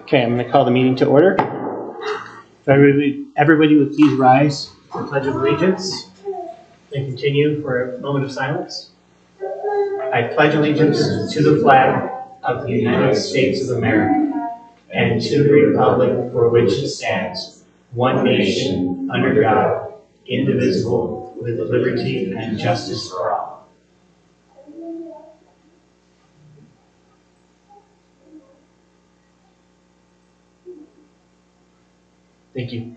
Okay, I'm going to call the meeting to order. Everybody would please rise for the Pledge of Allegiance and continue for a moment of silence. I pledge allegiance to the flag of the United States of America and to the republic for which it stands, one nation, under God, indivisible, with liberty and justice for all. Thank you.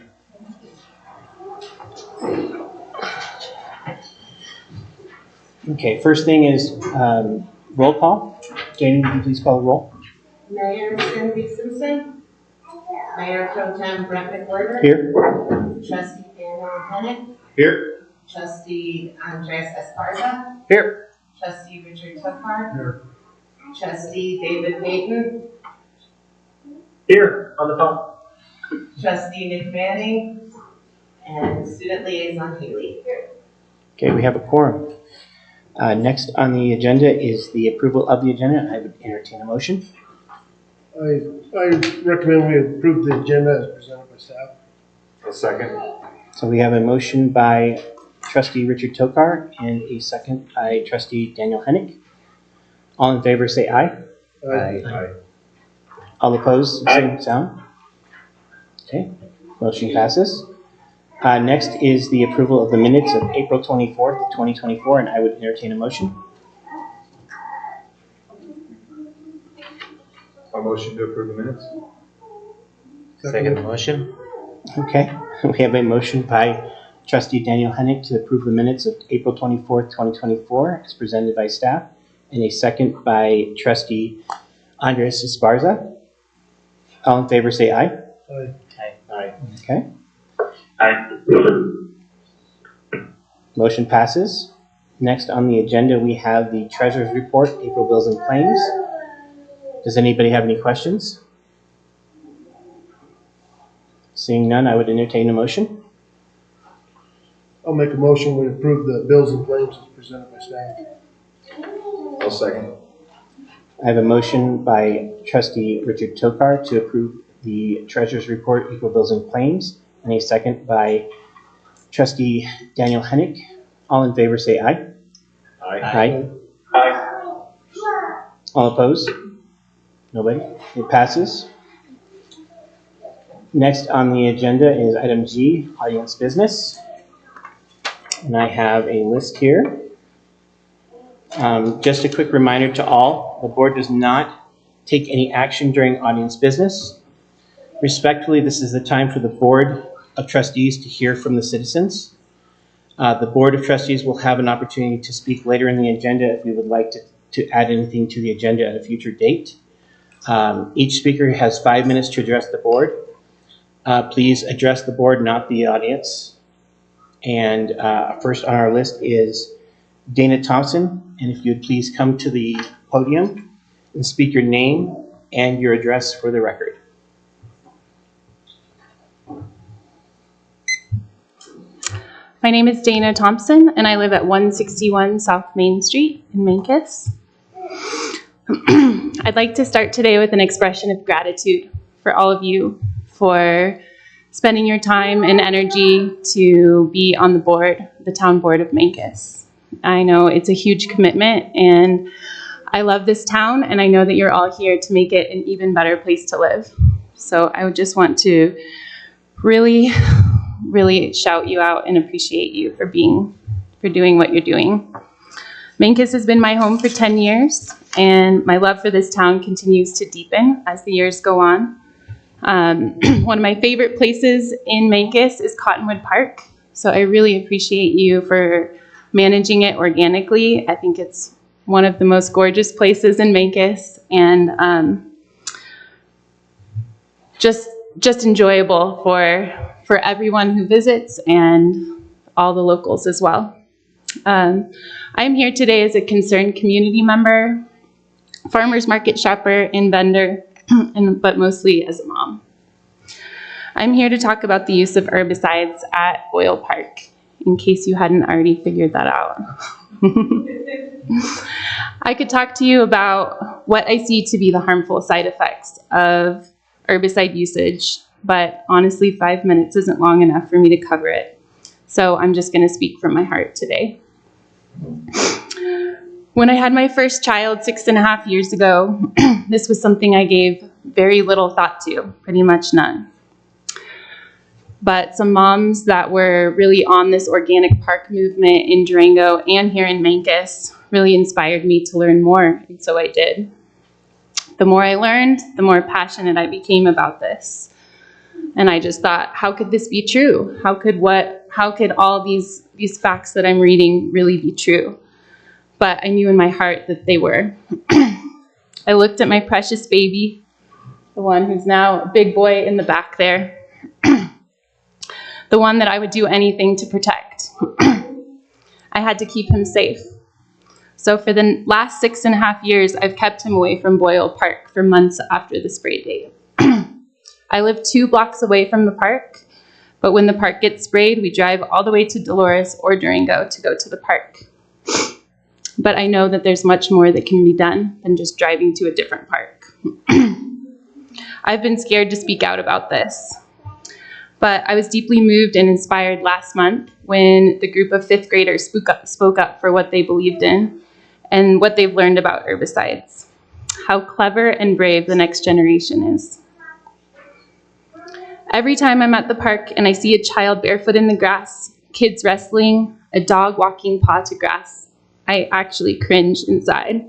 Okay, first thing is roll call. Jane, would you please call the roll? Mayor Cindy Simpson. Mayor Pro Tem Brett McWhorter. Here. Trustee Daniel Hennick. Here. Trustee Andres Esparza. Here. Trustee Richard Tuckmar. Here. Trustee David Payton. Here on the phone. Trustee Nick Manning. And Student Liaison Haley. Okay, we have a quorum. Next on the agenda is the approval of the agenda. I would entertain a motion. I recommend we approve the agenda as presented by staff. A second. So we have a motion by Trustee Richard Tokar and a second by Trustee Daniel Hennick. All in favor say aye. Aye. All opposed, same sound. Okay, motion passes. Next is the approval of the minutes of April 24th, 2024, and I would entertain a motion. A motion to approve the minutes. Second motion. Okay, we have a motion by Trustee Daniel Hennick to approve the minutes of April 24th, 2024, as presented by staff, and a second by Trustee Andres Esparza. All in favor say aye. Aye. Aye. Okay. Aye. Motion passes. Next on the agenda, we have the Treasurer's Report, April Bills and Claims. Does anybody have any questions? Seeing none, I would entertain a motion. I'll make a motion we approve the bills and claims as presented by staff. I'll second. I have a motion by Trustee Richard Tokar to approve the Treasurer's Report, April Bills and Claims, and a second by Trustee Daniel Hennick. All in favor say aye. Aye. Aye. All opposed? Nobody? It passes. Next on the agenda is item G, audience business. And I have a list here. Just a quick reminder to all, the board does not take any action during audience business. Respectfully, this is the time for the Board of Trustees to hear from the citizens. The Board of Trustees will have an opportunity to speak later in the agenda if we would like to add anything to the agenda at a future date. Each speaker has 5 minutes to address the board. Please address the board, not the audience. And first on our list is Dana Thompson. And if you would please come to the podium and speak your name and your address for the record. My name is Dana Thompson, and I live at 161 South Main Street in Mancos. I'd like to start today with an expression of gratitude for all of you for spending your time and energy to be on the board, the town board of Mancos. I know it's a huge commitment, and I love this town, and I know that you're all here to make it an even better place to live. So I would just want to really shout you out and appreciate you for doing what you're doing. Mancos has been my home for 10 years, and my love for this town continues to deepen as the years go on. One of my favorite places in Mancos is Cottonwood Park, so I really appreciate you for managing it organically. I think it's one of the most gorgeous places in Mancos, and just enjoyable for everyone who visits and all the locals as well. I'm here today as a concerned community member, farmers market shopper, and vendor, but mostly as a mom. I'm here to talk about the use of herbicides at Oil Park, in case you hadn't already figured that out. I could talk to you about what I see to be the harmful side effects of herbicide usage, but honestly, 5 minutes isn't long enough for me to cover it. So I'm just going to speak from my heart today. When I had my first child 6.5 years ago, this was something I gave very little thought to, pretty much none. But some moms that were really on this organic park movement in Durango and here in Mancos really inspired me to learn more, and so I did. The more I learned, the more passionate I became about this. And I just thought, how could this be true? How could all these facts that I'm reading really be true? But I knew in my heart that they were. I looked at my precious baby, the one who's now a big boy in the back there, the one that I would do anything to protect. I had to keep him safe. So for the last 6.5 years, I've kept him away from Boyle Park for months after the spray date. I live 2 blocks away from the park, but when the park gets sprayed, we drive all the way to Dolores or Durango to go to the park. But I know that there's much more that can be done than just driving to a different park. I've been scared to speak out about this, but I was deeply moved and inspired last month when the group of 5th graders spoke up for what they believed in and what they've learned about herbicides. How clever and brave the next generation is. Every time I'm at the park and I see a child barefoot in the grass, kids wrestling, a dog walking paw to grass, I actually cringe inside.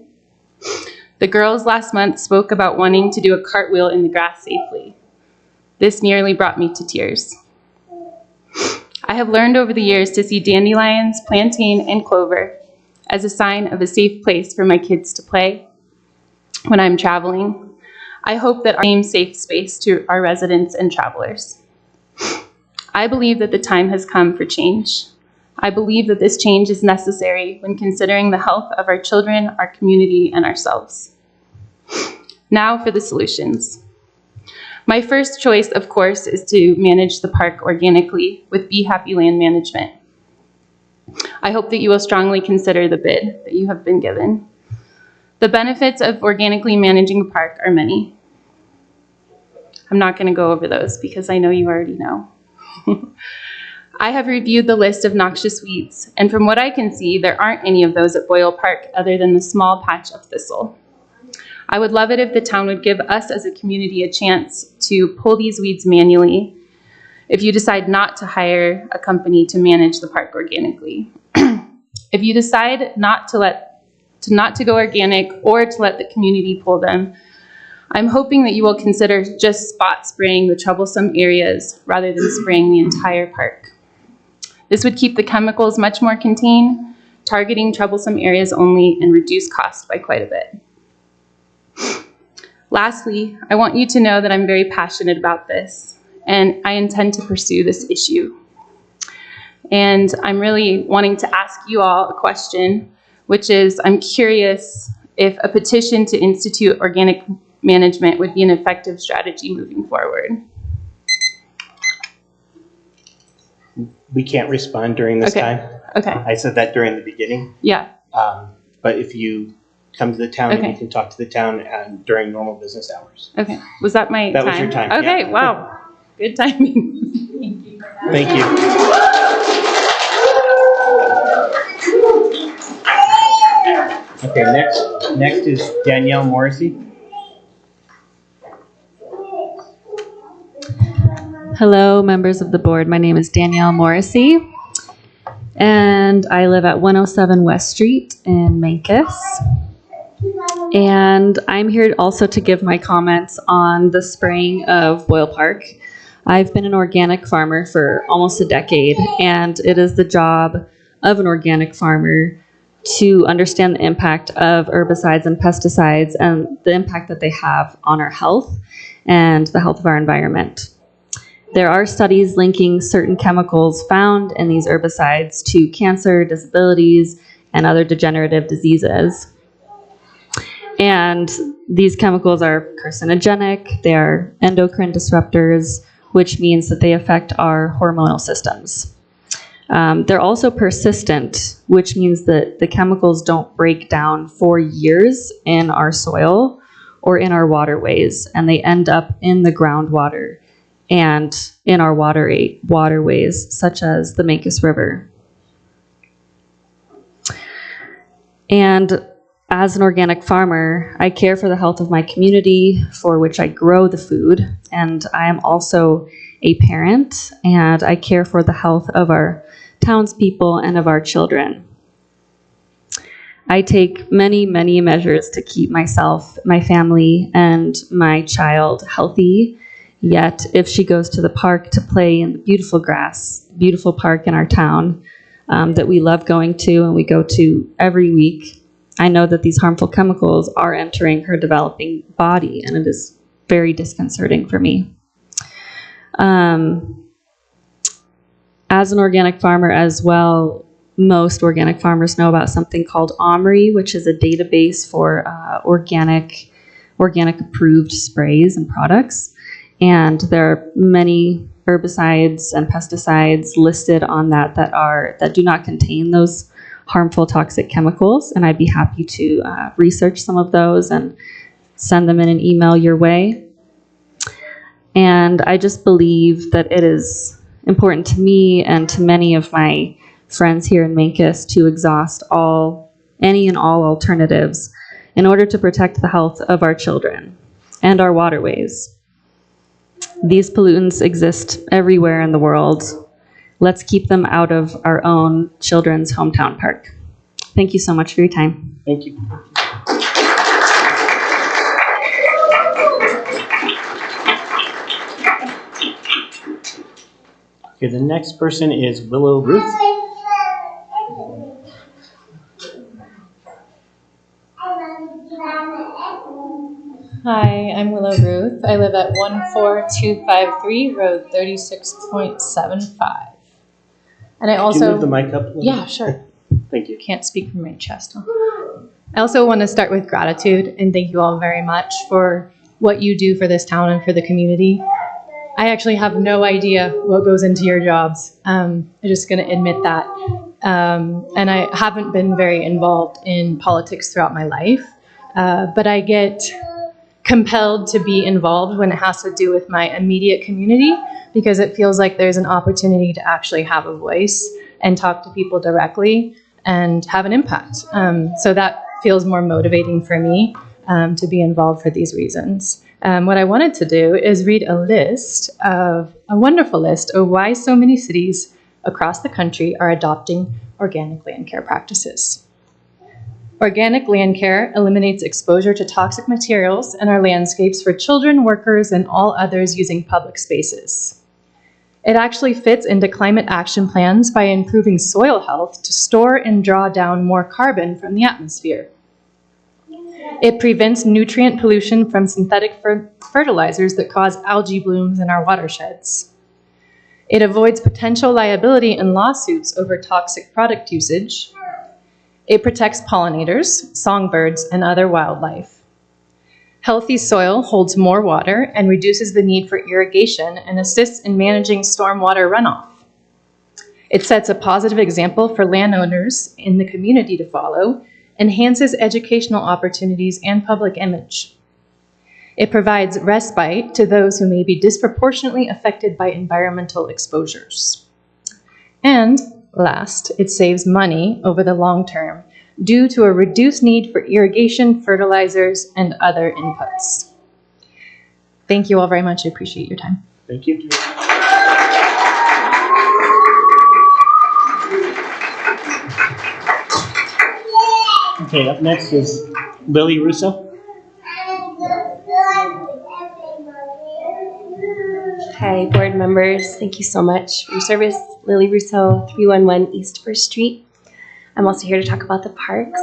The girls last month spoke about wanting to do a cartwheel in the grass safely. This nearly brought me to tears. I have learned over the years to see dandelions, plantain, and clover as a sign of a safe place for my kids to play when I'm traveling. I hope that our same safe space to our residents and travelers. I believe that the time has come for change. I believe that this change is necessary when considering the health of our children, our community, and ourselves. Now for the solutions. My first choice, of course, is to manage the park organically with Be Happy Land Management. I hope that you will strongly consider the bid that you have been given. The benefits of organically managing a park are many. I'm not going to go over those because I know you already know. I have reviewed the list of noxious weeds, and from what I can see, there aren't any of those at Boyle Park other than the small patch of thistle. I would love it if the town would give us as a community a chance to pull these weeds manually if you decide not to hire a company to manage the park organically. If you decide not to go organic or to let the community pull them, I'm hoping that you will consider just spot spraying the troublesome areas rather than spraying the entire park. This would keep the chemicals much more contained, targeting troublesome areas only, and reduce cost by quite a bit. Lastly, I want you to know that I'm very passionate about this, and I intend to pursue this issue. And I'm really wanting to ask you all a question, which is, I'm curious if a petition to institute organic management would be an effective strategy moving forward. We can't respond during this time. Okay. I said that during the beginning. Yeah. But if you come to the town, Okay. and you can talk to the town during normal business hours. Okay. Was that my That time? was your time, Okay. yeah. Wow. Good timing. Thank you. Okay, next is Danielle Morrissey. Hello, members of the board. My name is Danielle Morrissey, and I live at 107 West Street in Mancos. And I'm here also to give my comments on the spraying of Boyle Park. I've been an organic farmer for almost a decade, and it is the job of an organic farmer to understand the impact of herbicides and pesticides and the impact that they have on our health and the health of our environment. There are studies linking certain chemicals found in these herbicides to cancer, disabilities, and other degenerative diseases. And these chemicals are carcinogenic, they are endocrine disruptors, which means that they affect our hormonal systems. They're also persistent, which means that the chemicals don't break down for years in our soil or in our waterways, and they end up in the groundwater and in our waterways, such as the Mancos River. And as an organic farmer, I care for the health of my community for which I grow the food, and I am also a parent, and I care for the health of our townspeople and of our children. I take many, many measures to keep myself, my family, and my child healthy. Yet, if she goes to the park to play in the beautiful grass, beautiful park in our town that we love going to and we go to every week, I know that these harmful chemicals are entering her developing body, and it is very disconcerting for me. As an organic farmer as well, most organic farmers know about something called OMRI, which is a database for organic approved sprays and products. And there are many herbicides and pesticides listed on that do not contain those harmful toxic chemicals, and I'd be happy to research some of those and send them in an email your way. And I just believe that it is important to me and to many of my friends here in Mancos to exhaust any and all alternatives in order to protect the health of our children and our waterways. These pollutants exist everywhere in the world. Let's keep them out of our own children's hometown park. Thank you so much for your time. Thank you. Okay, the next person is Willow Ruth. Hi, I'm Willow Ruth. I live at 14253 Road 36.75. And I Can you also... move the mic up a little? Yeah, sure. Thank you. Can't speak from my chest. Huh? I also want to start with gratitude and thank you all very much for what you do for this town and for the community. I actually have no idea what goes into your jobs. I'm just going to admit that. And I haven't been very involved in politics throughout my life, but I get compelled to be involved when it has to do with my immediate community, because it feels like there's an opportunity to actually have a voice and talk to people directly and have an impact. So that feels more motivating for me to be involved for these reasons. What I wanted to do is read a wonderful list of why so many cities across the country are adopting organic land care practices. Organic land care eliminates exposure to toxic materials in our landscapes for children, workers, and all others using public spaces. It actually fits into climate action plans by improving soil health to store and draw down more carbon from the atmosphere. It prevents nutrient pollution from synthetic fertilizers that cause algae blooms in our watersheds. It avoids potential liability and lawsuits over toxic product usage. It protects pollinators, songbirds, and other wildlife. Healthy soil holds more water and reduces the need for irrigation and assists in managing stormwater runoff. It sets a positive example for landowners in the community to follow, enhances educational opportunities and public image. It provides respite to those who may be disproportionately affected by environmental exposures. And last, it saves money over the long term due to a reduced need for irrigation, fertilizers, and other inputs. Thank you all very much. I appreciate your time. Thank you. Okay, up next is Lily Russo. Hi, board members. Thank you so much for your service. Lily Russo, 311 East 1st Street. I'm also here to talk about the parks,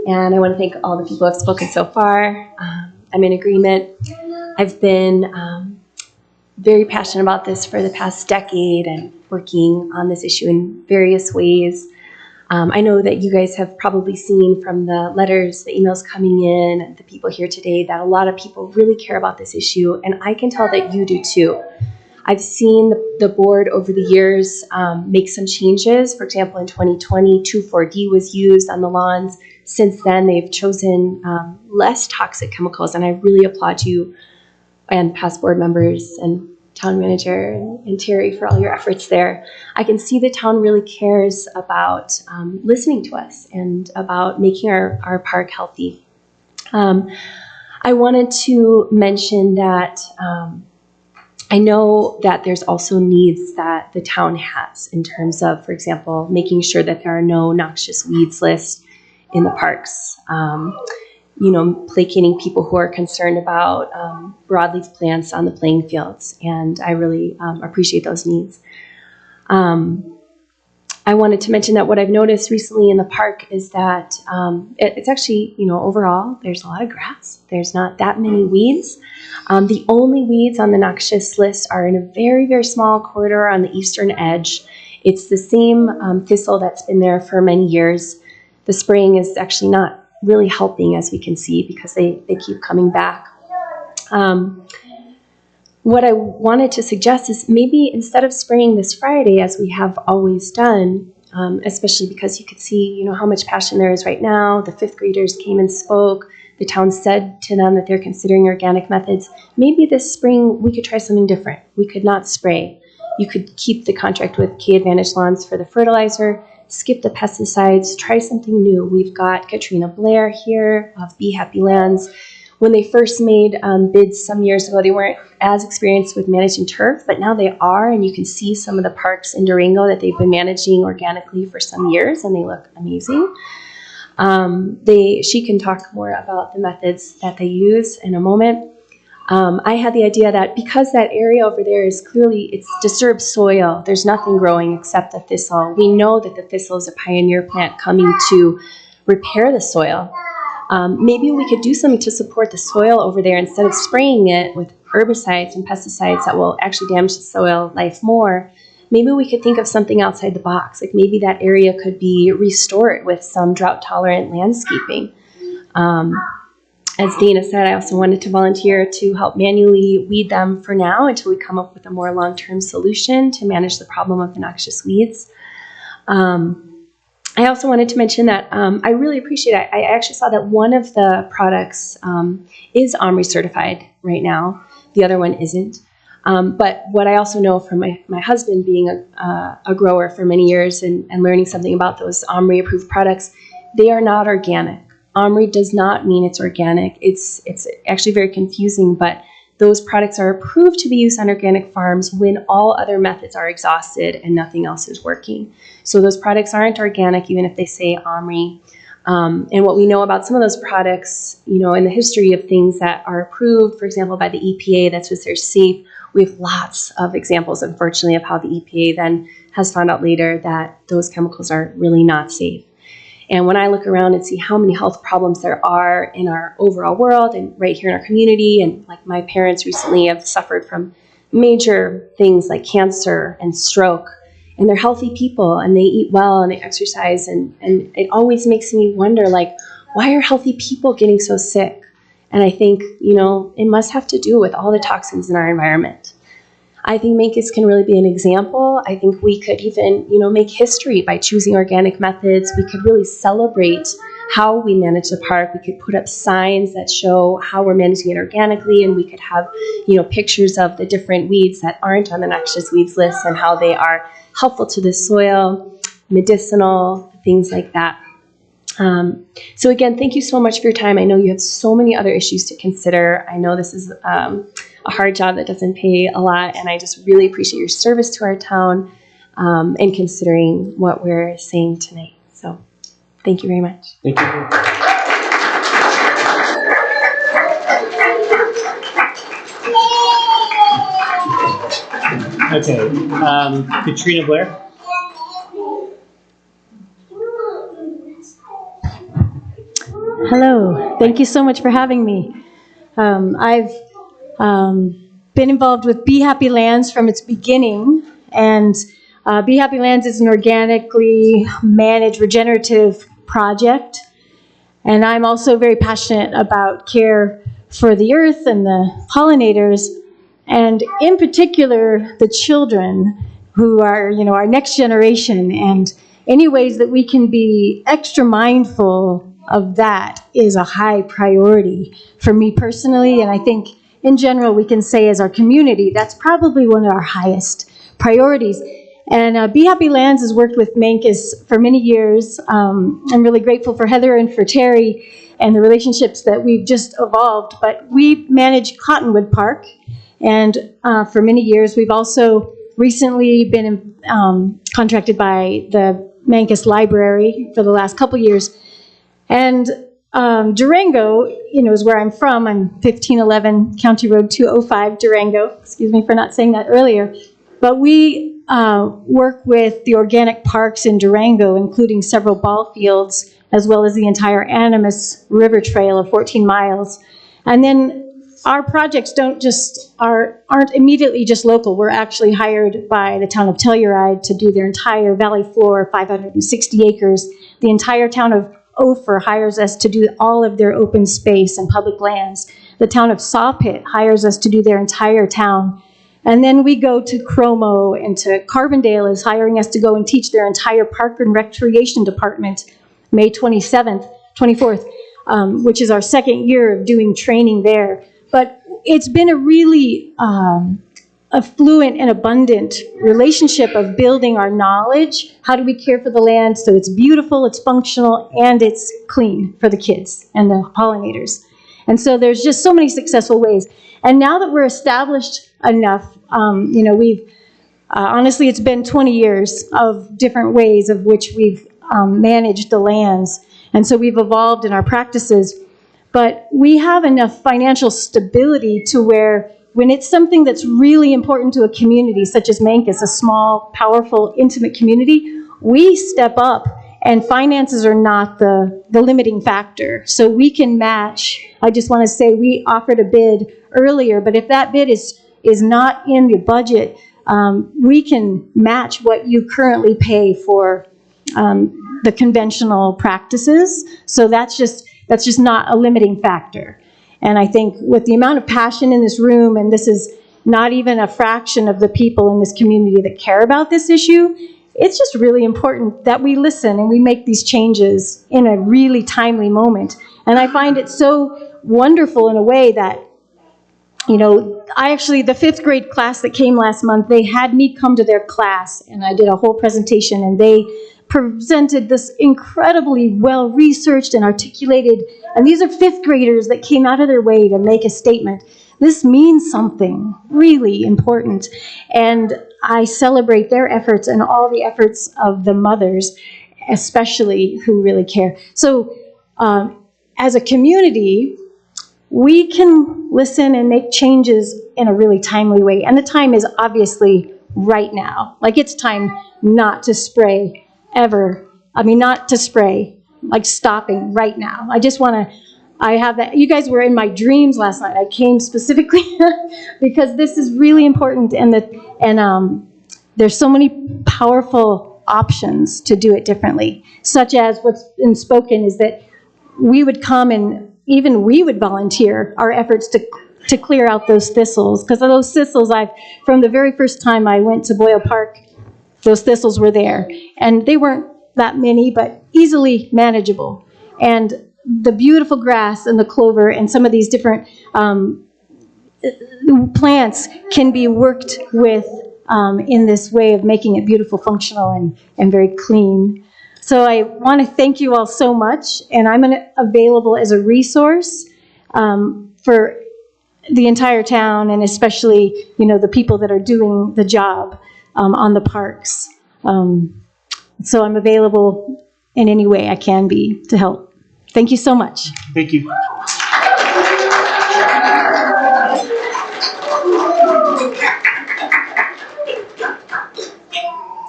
and I want to thank all the people who have spoken so far. I'm in agreement. I've been very passionate about this for the past decade and working on this issue in various ways. I know that you guys have probably seen from the letters, the emails coming in, and the people here today that a lot of people really care about this issue, and I can tell that you do too. I've seen the board over the years make some changes. For example, in 2020, 2,4-D was used on the lawns. Since then, they've chosen less toxic chemicals, and I really applaud you and past board members and town manager and Terry for all your efforts there. I can see the town really cares about listening to us and about making our park healthy. I wanted to mention that I know that there's also needs that the town has in terms of, for example, making sure that there are no noxious weeds lists in the parks. Placating people who are concerned about broadleaf plants on the playing fields, and I really appreciate those needs. I wanted to mention that what I've noticed recently in the park is that it's actually, overall, there's a lot of grass. There's not that many weeds. The only weeds on the noxious list are in a very, very small corridor on the eastern edge. It's the same thistle that's been there for many years. The spraying is actually not really helping, as we can see, because they keep coming back. What I wanted to suggest is maybe instead of spraying this Friday, as we have always done, especially because you could see, how much passion there is right now. The 5th graders came and spoke. The town said to them that they're considering organic methods. Maybe this spring we could try something different. We could not spray. You could keep the contract with K Advantage Lawns for the fertilizer, skip the pesticides, try something new. We've got Katrina Blair here of Be Happy Lands. When they first made bids some years ago, they weren't as experienced with managing turf, but now they are, and you can see some of the parks in Durango that they've been managing organically for some years, and they look amazing. She can talk more about the methods that they use in a moment. I had the idea that because that area over there is clearly, it's disturbed soil, there's nothing growing except the thistle. We know that the thistle is a pioneer plant coming to repair the soil. Maybe we could do something to support the soil over there instead of spraying it with herbicides and pesticides that will actually damage the soil life more. Maybe we could think of something outside the box. Like maybe that area could be restored with some drought-tolerant landscaping. As Dana said, I also wanted to volunteer to help manually weed them for now until we come up with a more long-term solution to manage the problem of the noxious weeds. I also wanted to mention that I really appreciate it. I actually saw that one of the products is OMRI certified right now. The other one isn't. But what I also know from my husband being a grower for many years and learning something about those OMRI approved products, they are not organic. OMRI does not mean it's organic. It's actually very confusing, but those products are approved to be used on organic farms when all other methods are exhausted and nothing else is working. So those products aren't organic, even if they say OMRI. And what we know about some of those products, in the history of things that are approved, for example, by the EPA, that's what they're safe. We have lots of examples, unfortunately, of how the EPA then has found out later that those chemicals are really not safe. And when I look around and see how many health problems there are in our overall world and right here in our community, and like my parents recently have suffered from major things like cancer and stroke, and they're healthy people and they eat well and they exercise, and it always makes me wonder, like, why are healthy people getting so sick? And I think, it must have to do with all the toxins in our environment. I think Mancos can really be an example. I think we could even, make history by choosing organic methods. We could really celebrate how we manage the park. We could put up signs that show how we're managing it organically, and we could have, pictures of the different weeds that aren't on the noxious weeds list and how they are helpful to the soil, medicinal, things like that. So again, thank you so much for your time. I know you have so many other issues to consider. I know this is a hard job that doesn't pay a lot, and I just really appreciate your service to our town and considering what we're saying tonight. So thank you very much. Thank you. Okay, Katrina Blair. Hello, thank you so much for having me. I've been involved with Be Happy Lands from its beginning, and Be Happy Lands is an organically managed regenerative project, and I'm also very passionate about care for the earth and the pollinators, and in particular, the children who are, our next generation, and any ways that we can be extra mindful of that is a high priority for me personally, and I think in general we can say as our community, that's probably one of our highest priorities. And Be Happy Lands has worked with Mancos for many years. I'm really grateful for Heather and for Terry and the relationships that we've just evolved. But we manage Cottonwood Park, and for many years we've also recently been contracted by the Mancos Library for the last couple years. And Durango, is where I'm from. I'm 1511 County Road 205, Durango. Excuse me for not saying that earlier. But we work with the organic parks in Durango, including several ball fields, as well as the entire Animas River Trail of 14 miles. And then our projects aren't immediately just local. We're actually hired by the town of Telluride to do their entire valley floor, 560 acres. The entire town of Ophir hires us to do all of their open space and public lands. The town of Sawpit hires us to do their entire town. And then we go to Cromo, and to Carbondale is hiring us to go and teach their entire park and recreation department, May 24th, which is our second year of doing training there. But it's been a really affluent and abundant relationship of building our knowledge. How do we care for the land so it's beautiful, it's functional, and it's clean for the kids and the pollinators? And so there's just so many successful ways. And now that we're established enough, we've, honestly, it's been 20 years of different ways of which we've managed the lands. And so we've evolved in our practices. But we have enough financial stability to where when it's something that's really important to a community, such as Mancos, a small, powerful, intimate community, we step up. And finances are not the limiting factor. So we can match. I just want to say we offered a bid earlier, but if that bid is not in the budget, we can match what you currently pay for the conventional practices. So that's just not a limiting factor. And I think with the amount of passion in this room, and this is not even a fraction of the people in this community that care about this issue, it's just really important that we listen and we make these changes in a really timely moment. And I find it so wonderful in a way that, the fifth grade class that came last month, they had me come to their class, and I did a whole presentation, and they presented this incredibly well-researched and articulated, and these are fifth graders that came out of their way to make a statement. This means something really important, and I celebrate their efforts and all the efforts of the mothers, especially, who really care. So as a community, we can listen and make changes in a really timely way, and the time is obviously right now. Like, it's time not to spray ever. Not to spray, like stopping right now. I have that. You guys were in my dreams last night. I came specifically because this is really important, and there's so many powerful options to do it differently, such as what's been spoken is that we would come and even we would volunteer our efforts to clear out those thistles, because those thistles, from the very first time I went to Boyle Park, those thistles were there, and they weren't that many, but easily manageable. And the beautiful grass and the clover and some of these different plants can be worked with in this way of making it beautiful, functional, and very clean. So I want to thank you all so much, and I'm available as a resource for the entire town, and especially, the people that are doing the job on the parks. So I'm available in any way I can be to help. Thank you so much. Thank you.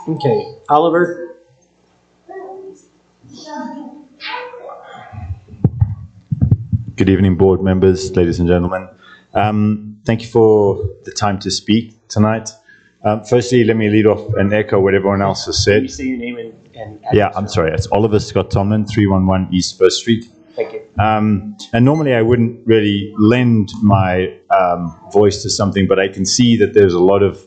Okay, Oliver. Good evening, board members, ladies and gentlemen. Thank you for the time to speak tonight. Firstly, let me lead off and echo what everyone else has said. Can you say your name and Yeah, I'm sorry. It's Oliver Scott Tomlin, 311 East 1st Street. Thank you. And normally I wouldn't really lend my voice to something, but I can see that there's a lot of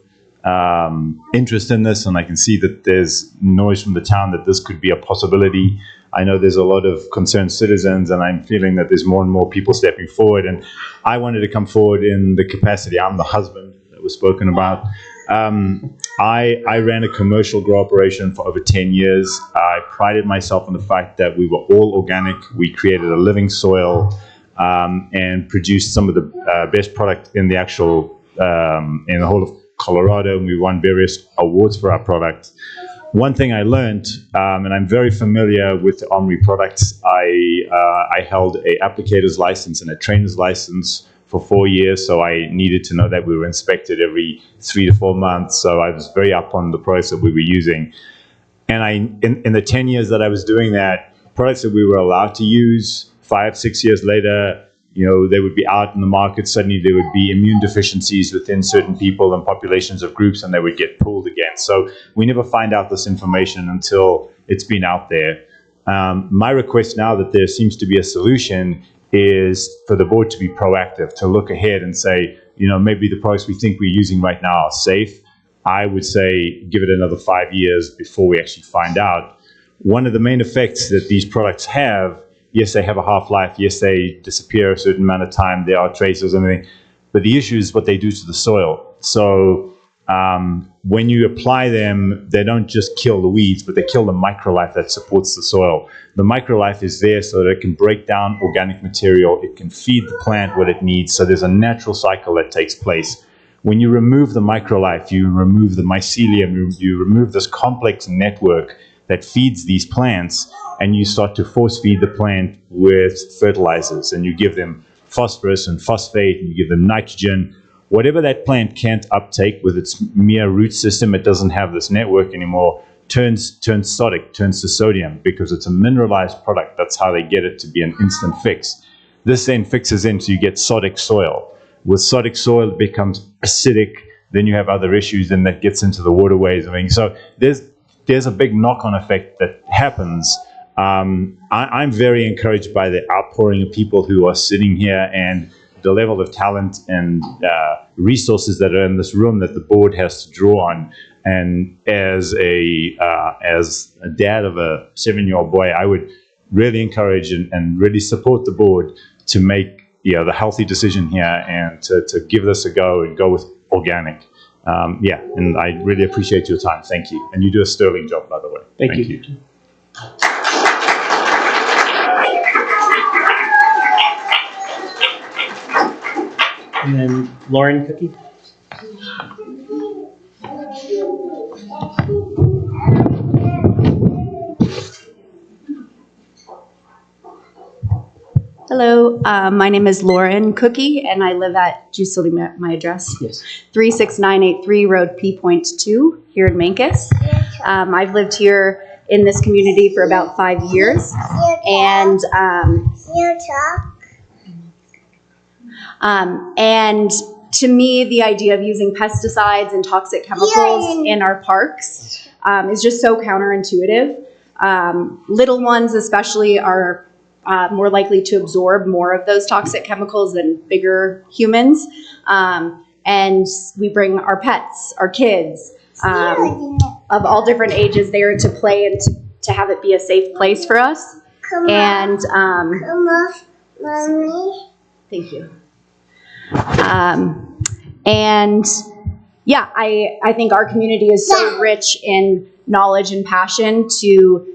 interest in this, and I can see that there's noise from the town that this could be a possibility. I know there's a lot of concerned citizens, and I'm feeling that there's more and more people stepping forward, and I wanted to come forward in the capacity. I'm the husband that was spoken about. I ran a commercial grow operation for over 10 years. I prided myself on the fact that we were all organic. We created a living soil and produced some of the best product in the actual, in the whole of Colorado, and we won various awards for our product. One thing I learned, and I'm very familiar with the Omri products, I held a applicator's license and a trainer's license for 4 years, so I needed to know that we were inspected every 3 to 4 months, so I was very up on the products that we were using. And in the 10 years that I was doing that, products that we were allowed to use, 5, 6 years later, they would be out in the market. Suddenly there would be immune deficiencies within certain people and populations of groups, and they would get pulled again. So we never find out this information until it's been out there. My request now that there seems to be a solution is for the board to be proactive, to look ahead and say, maybe the products we think we're using right now are safe. I would say give it another 5 years before we actually find out. One of the main effects that these products have, yes, they have a half-life. Yes, they disappear a certain amount of time. There are traces and everything. But the issue is what they do to the soil. So when you apply them, they don't just kill the weeds, but they kill the microlife that supports the soil. The microlife is there so that it can break down organic material. It can feed the plant what it needs. So there's a natural cycle that takes place. When you remove the microlife, you remove the mycelium, you remove this complex network that feeds these plants, and you start to force feed the plant with fertilizers, and you give them phosphorus and phosphate, and you give them nitrogen. Whatever that plant can't uptake with its mere root system, it doesn't have this network anymore, turns sodic, turns to sodium, because it's a mineralized product. That's how they get it to be an instant fix. This then fixes in, so you get sodic soil. With sodic soil, it becomes acidic. Then you have other issues, and that gets into the waterways. So there's a big knock-on effect that happens. I'm very encouraged by the outpouring of people who are sitting here and the level of talent and resources that are in this room that the board has to draw on. And as a dad of a 7-year-old boy, I would really encourage and really support the board to make the healthy decision here and to give this a go and go with organic. And I really appreciate your time. Thank you. And you do a sterling job, by the way. Thank you. And then Lauren Cookie. Hello, my name is Lauren Cookie, and I live at, do you still need my address? Yes. 36983 Road P.2 here in Mancos. I've lived here in this community for about 5 years, and and to me, the idea of using pesticides and toxic chemicals in our parks is just so counterintuitive. Little ones especially are more likely to absorb more of those toxic chemicals than bigger humans. And we bring our pets, our kids, of all different ages there to play and to have it be a safe place for us. And thank you. And yeah, I think our community is so rich in knowledge and passion to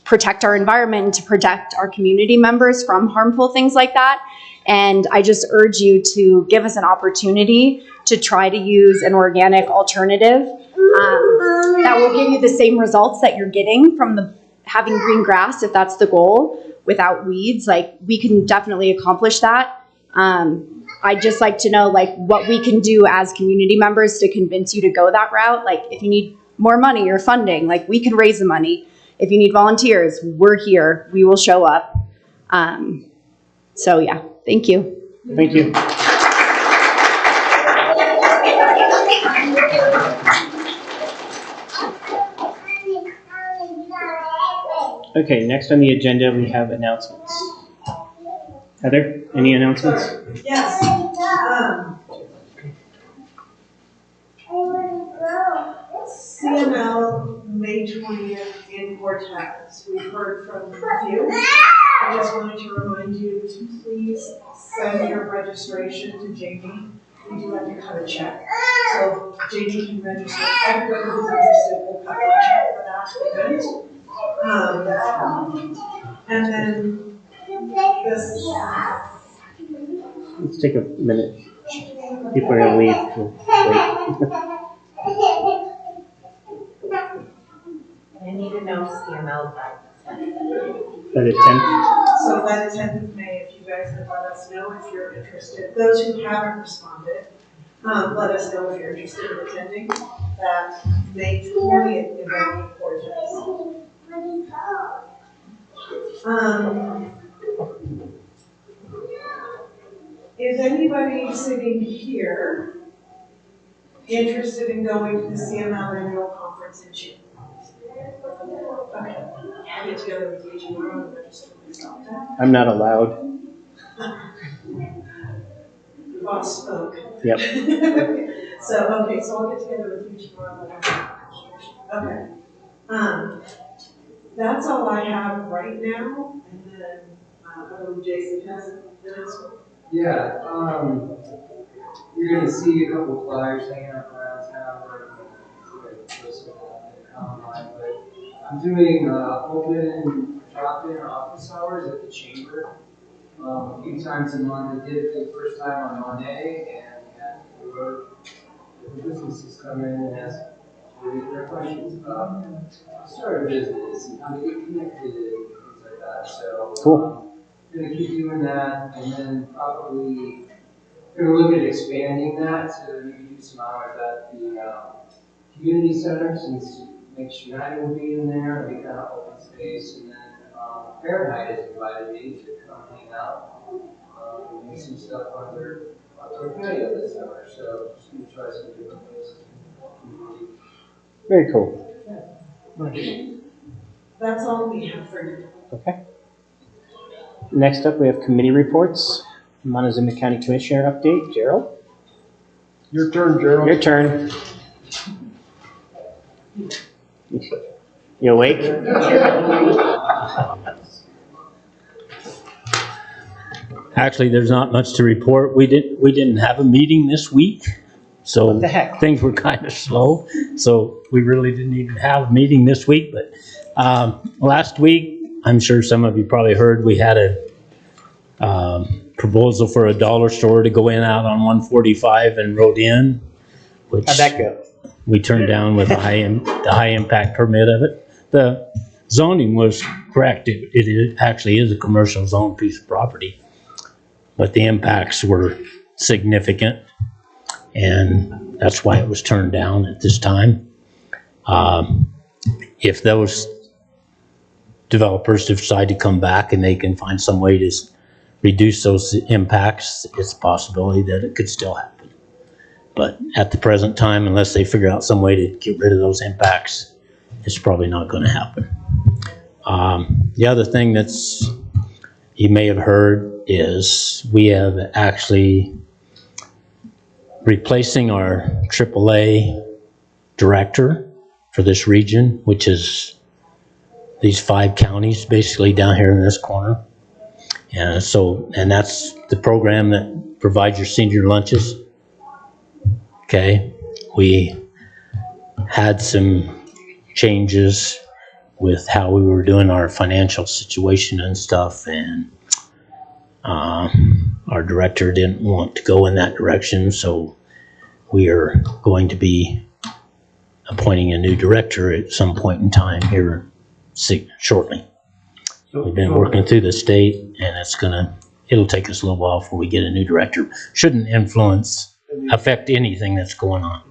protect our environment and to protect our community members from harmful things like that. And I just urge you to give us an opportunity to try to use an organic alternative that will give you the same results that you're getting from having green grass, if that's the goal, without weeds. Like, we can definitely accomplish that. I'd just like to know, like, what we can do as community members to convince you to go that route. Like, if you need more money or funding, like, we can raise the money. If you need volunteers, we're here. We will show up. So yeah, thank you. Thank you. Okay, next on the agenda we have announcements. Heather, any announcements? Yes. CML, May 20th in Cortez. We've heard from a few. I just wanted to remind you to please send your registration to Jamie. We do have to cut a check. So Jamie can register. Everybody who's interested will cut a check for that event. And then this. Let's take a minute. People are gonna leave. We'll wait. I need to know CML by By the 10th? So by the 10th of May, if you guys could let us know if you're interested. Those who haven't responded, let us know if you're interested in attending that May 20th event in Cortez. Is anybody sitting here interested in going to the CML annual conference in June? Okay, I'll get together with you tomorrow and register myself then. I'm not allowed. The boss spoke. Yep. So I'll get together with you tomorrow. Okay. That's all I have right now, and then, Jason has an announcement. Yeah, you're gonna see a couple flyers hanging up around town, or online, but I'm doing, open drop-in office hours at the chamber, a few times a month. I did it for the first time on Monday, and we had the businesses come in and ask their questions about start a business and how to get connected and things like that. So cool. I'm gonna keep doing that, and then probably gonna look at expanding that to maybe do some hours at the community center, since Mix United will be in there, it'll be kind of open space, and then Fahrenheit has invited me to come hang out and do some stuff on their patio this summer. So just gonna try some different places. Very cool. That's all we have for you. Okay. Next up, we have committee reports. Montezuma County Commissioner update. Gerald? Your turn, Gerald. Your turn. You awake? Actually, there's not much to report. We didn't have a meeting this week, so What the heck? things were kind of slow. So we really didn't even have a meeting this week. But last week, I'm sure some of you probably heard, we had a proposal for a dollar store to go in out on 145 and Road In, which How'd that go? we turned down with the high impact permit of it. The zoning was correct. It actually is a commercial zone piece of property, but the impacts were significant, and that's why it was turned down at this time. If those developers decide to come back and they can find some way to reduce those impacts, it's a possibility that it could still happen. But at the present time, unless they figure out some way to get rid of those impacts, it's probably not going to happen. The other thing that's you may have heard is we have actually replacing our AAA director for this region, which is these 5 counties basically down here in this corner. And that's the program that provides your senior lunches. Okay, we had some changes with how we were doing our financial situation and stuff, and our director didn't want to go in that direction, so we are going to be appointing a new director at some point in time here shortly. We've been working through the state, and it'll take us a little while before we get a new director. Shouldn't affect anything that's going on.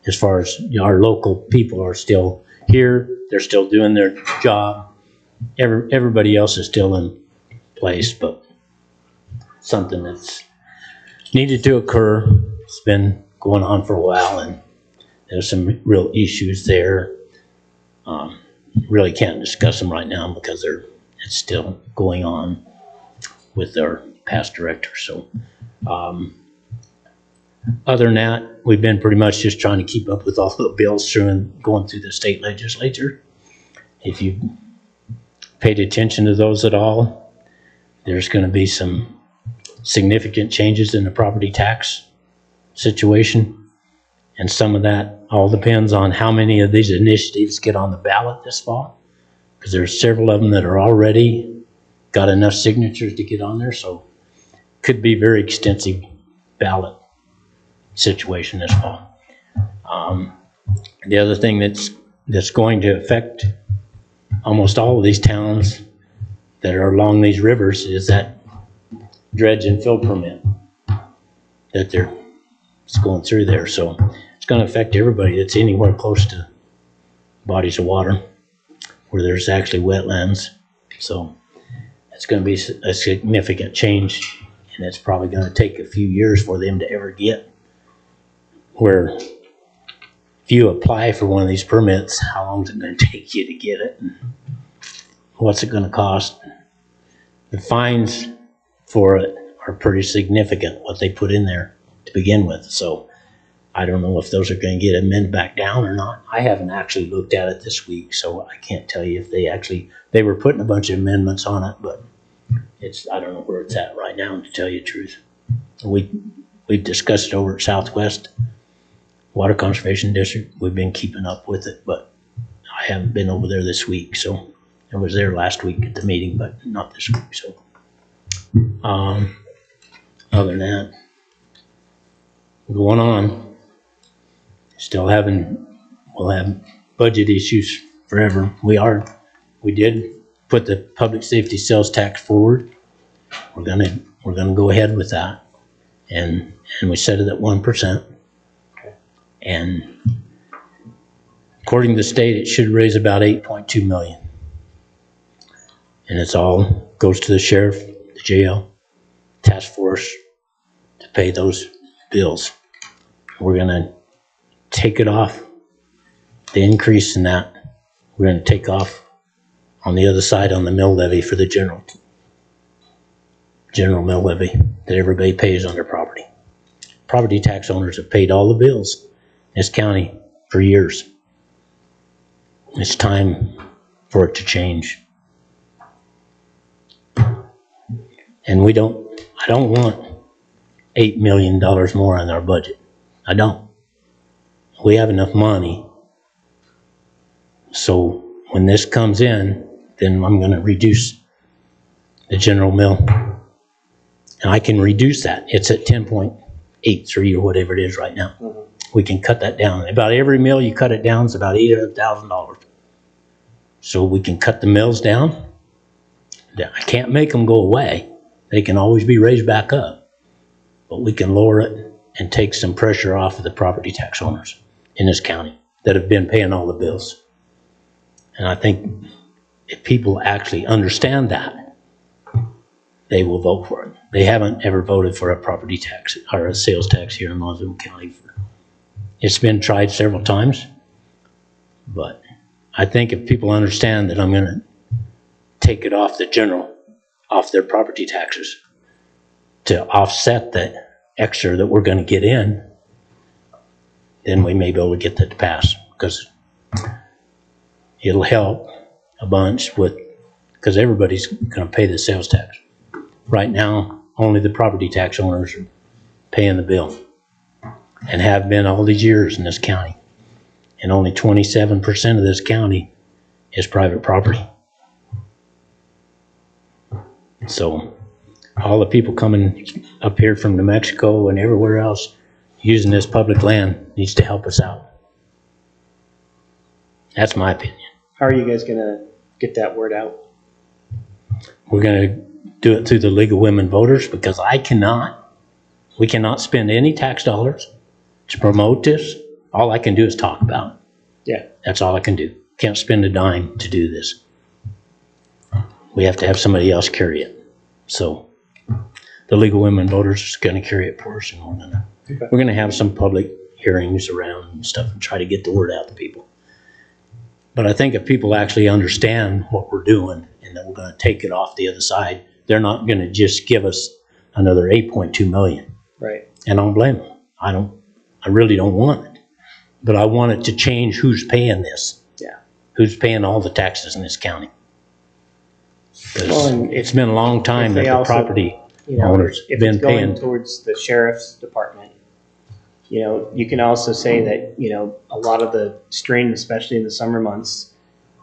As far as our local people are still here, they're still doing their job. Everybody else is still in place, but something that's needed to occur. It's been going on for a while, and there's some real issues there. Really can't discuss them right now because it's still going on with our past director. So, other than that, we've been pretty much just trying to keep up with all the bills through and going through the state legislature. If you paid attention to those at all, there's going to be some significant changes in the property tax situation. And some of that all depends on how many of these initiatives get on the ballot this fall, because there's several of them that are already got enough signatures to get on there. So could be very extensive ballot situation this fall. The other thing that's going to affect almost all of these towns that are along these rivers is that dredge and fill permit that it's going through there. So it's going to affect everybody that's anywhere close to bodies of water where there's actually wetlands. So it's going to be a significant change, and it's probably going to take a few years for them to ever get where if you apply for one of these permits, how long is it going to take you to get it? And what's it going to cost? The fines for it are pretty significant, what they put in there to begin with. So I don't know if those are going to get amended back down or not. I haven't actually looked at it this week, so I can't tell you if they were putting a bunch of amendments on it, but I don't know where it's at right now, to tell you the truth. We've discussed it over at Southwest Water Conservation District. We've been keeping up with it, but I haven't been over there this week. So I was there last week at the meeting, but not this week. So other than that, going on, we'll have budget issues forever. We did put the public safety sales tax forward. We're gonna go ahead with that, and we set it at 1%. And according to the state, it should raise about 8.2 million. And it's all goes to the sheriff, the jail, task force to pay those bills. We're gonna take it off, the increase in that, we're gonna take off on the other side on the mill levy for the general mill levy that everybody pays on their property. Property tax owners have paid all the bills in this county for years. It's time for it to change. And I don't want $8 million more in our budget. I don't. We have enough money. So when this comes in, then I'm going to reduce the general mill. And I can reduce that. It's at 10.83 or whatever it is right now. Mm-hmm. We can cut that down. About every mill you cut it down is about $800,000. So we can cut the mills down. I can't make them go away. They can always be raised back up. But we can lower it and take some pressure off of the property tax owners in this county that have been paying all the bills. And I think if people actually understand that, they will vote for it. They haven't ever voted for a property tax or a sales tax here in Montezuma County. It's been tried several times, but I think if people understand that I'm going to take it off off their property taxes to offset the extra that we're going to get in, then we may be able to get that to pass, because it'll help a bunch because everybody's going to pay the sales tax. Right now, only the property tax owners are paying the bill and have been all these years in this county. And only 27% of this county is private property. So all the people coming up here from New Mexico and everywhere else using this public land needs to help us out. That's my opinion. How are you guys going to get that word out? We're going to do it through the League of Women Voters, because we cannot spend any tax dollars to promote this. All I can do is talk about it. Yeah. That's all I can do. Can't spend a dime to do this. We have to have somebody else carry it. So the League of Women Voters is going to carry it for us, and we're going to have some public hearings around and stuff and try to get the word out to people. But I think if people actually understand what we're doing and that we're going to take it off the other side, they're not going to just give us another 8.2 million. Right. And I don't blame them. I really don't want it. But I want it to change who's paying this. Yeah. Who's paying all the taxes in this county. Well, and it's been a long time if that they the also, property you know, owners if been it's going paying. towards the sheriff's department, you know, you can also say that, you know, a lot of the strain, especially in the summer months,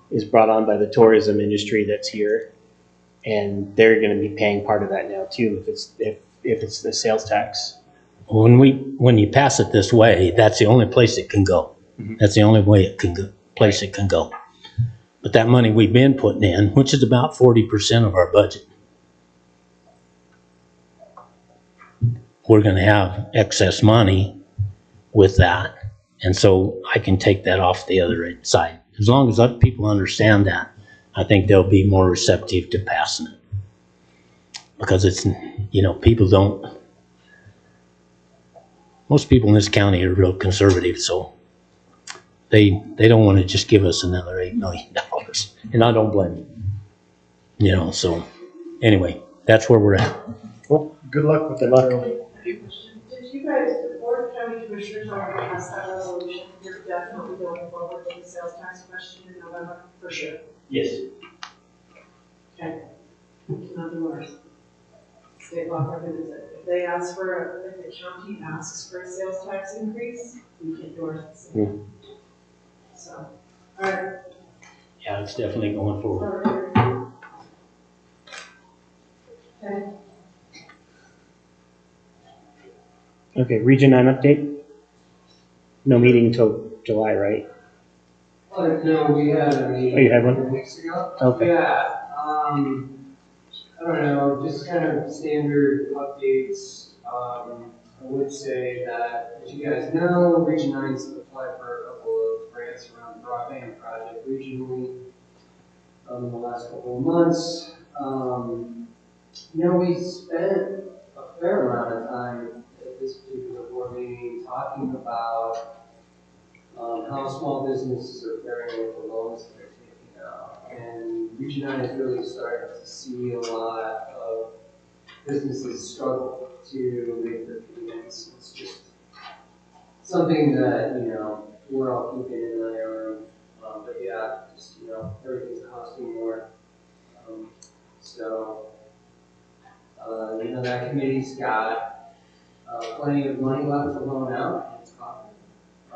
is brought on by the tourism industry that's here, and they're going to be paying part of that now too if it's the sales tax. When you pass it this way, that's the only place it can go. Mm-hmm. That's the only way it can go, place it can go. But that money we've been putting in, which is about 40% of our budget, we're going to have excess money with that. And so I can take that off the other side. As long as other people understand that, I think they'll be more receptive to passing it. Because it's, you know, most people in this county are real conservative, so they don't want to just give us another $8 million. And I don't blame them. You know, so anyway, that's where we're at. Well, good luck with that. Did you guys, the Board of County Commissioners already passed that resolution? You're definitely going forward with the sales tax question in November, for sure. Yes. Okay. Nothing worse. State law prohibits it. If they ask for, if the county asks for a sales tax increase, we can endorse it. Mm. So, all right. Yeah, it's definitely going forward. Okay. Okay, Region 9 update? No meeting until July, right? No, we had a meeting. Oh, you had one? 2 weeks ago. Okay. Yeah, I don't know, just kind of standard updates. I would say that, as you guys know, Region 9's applied for a couple of grants around the broadband project regionally in the last couple of months. You know, we spent a fair amount of time at this particular board meeting talking about how small businesses are faring with the loans that they're taking out. And Region 9 is really starting to see a lot of businesses struggle to make their payments. It's just something that, you know, we're all keeping an eye on. But yeah, just, you know, everything's costing more. You know, that committee's got plenty of money left to loan out in its coffers. I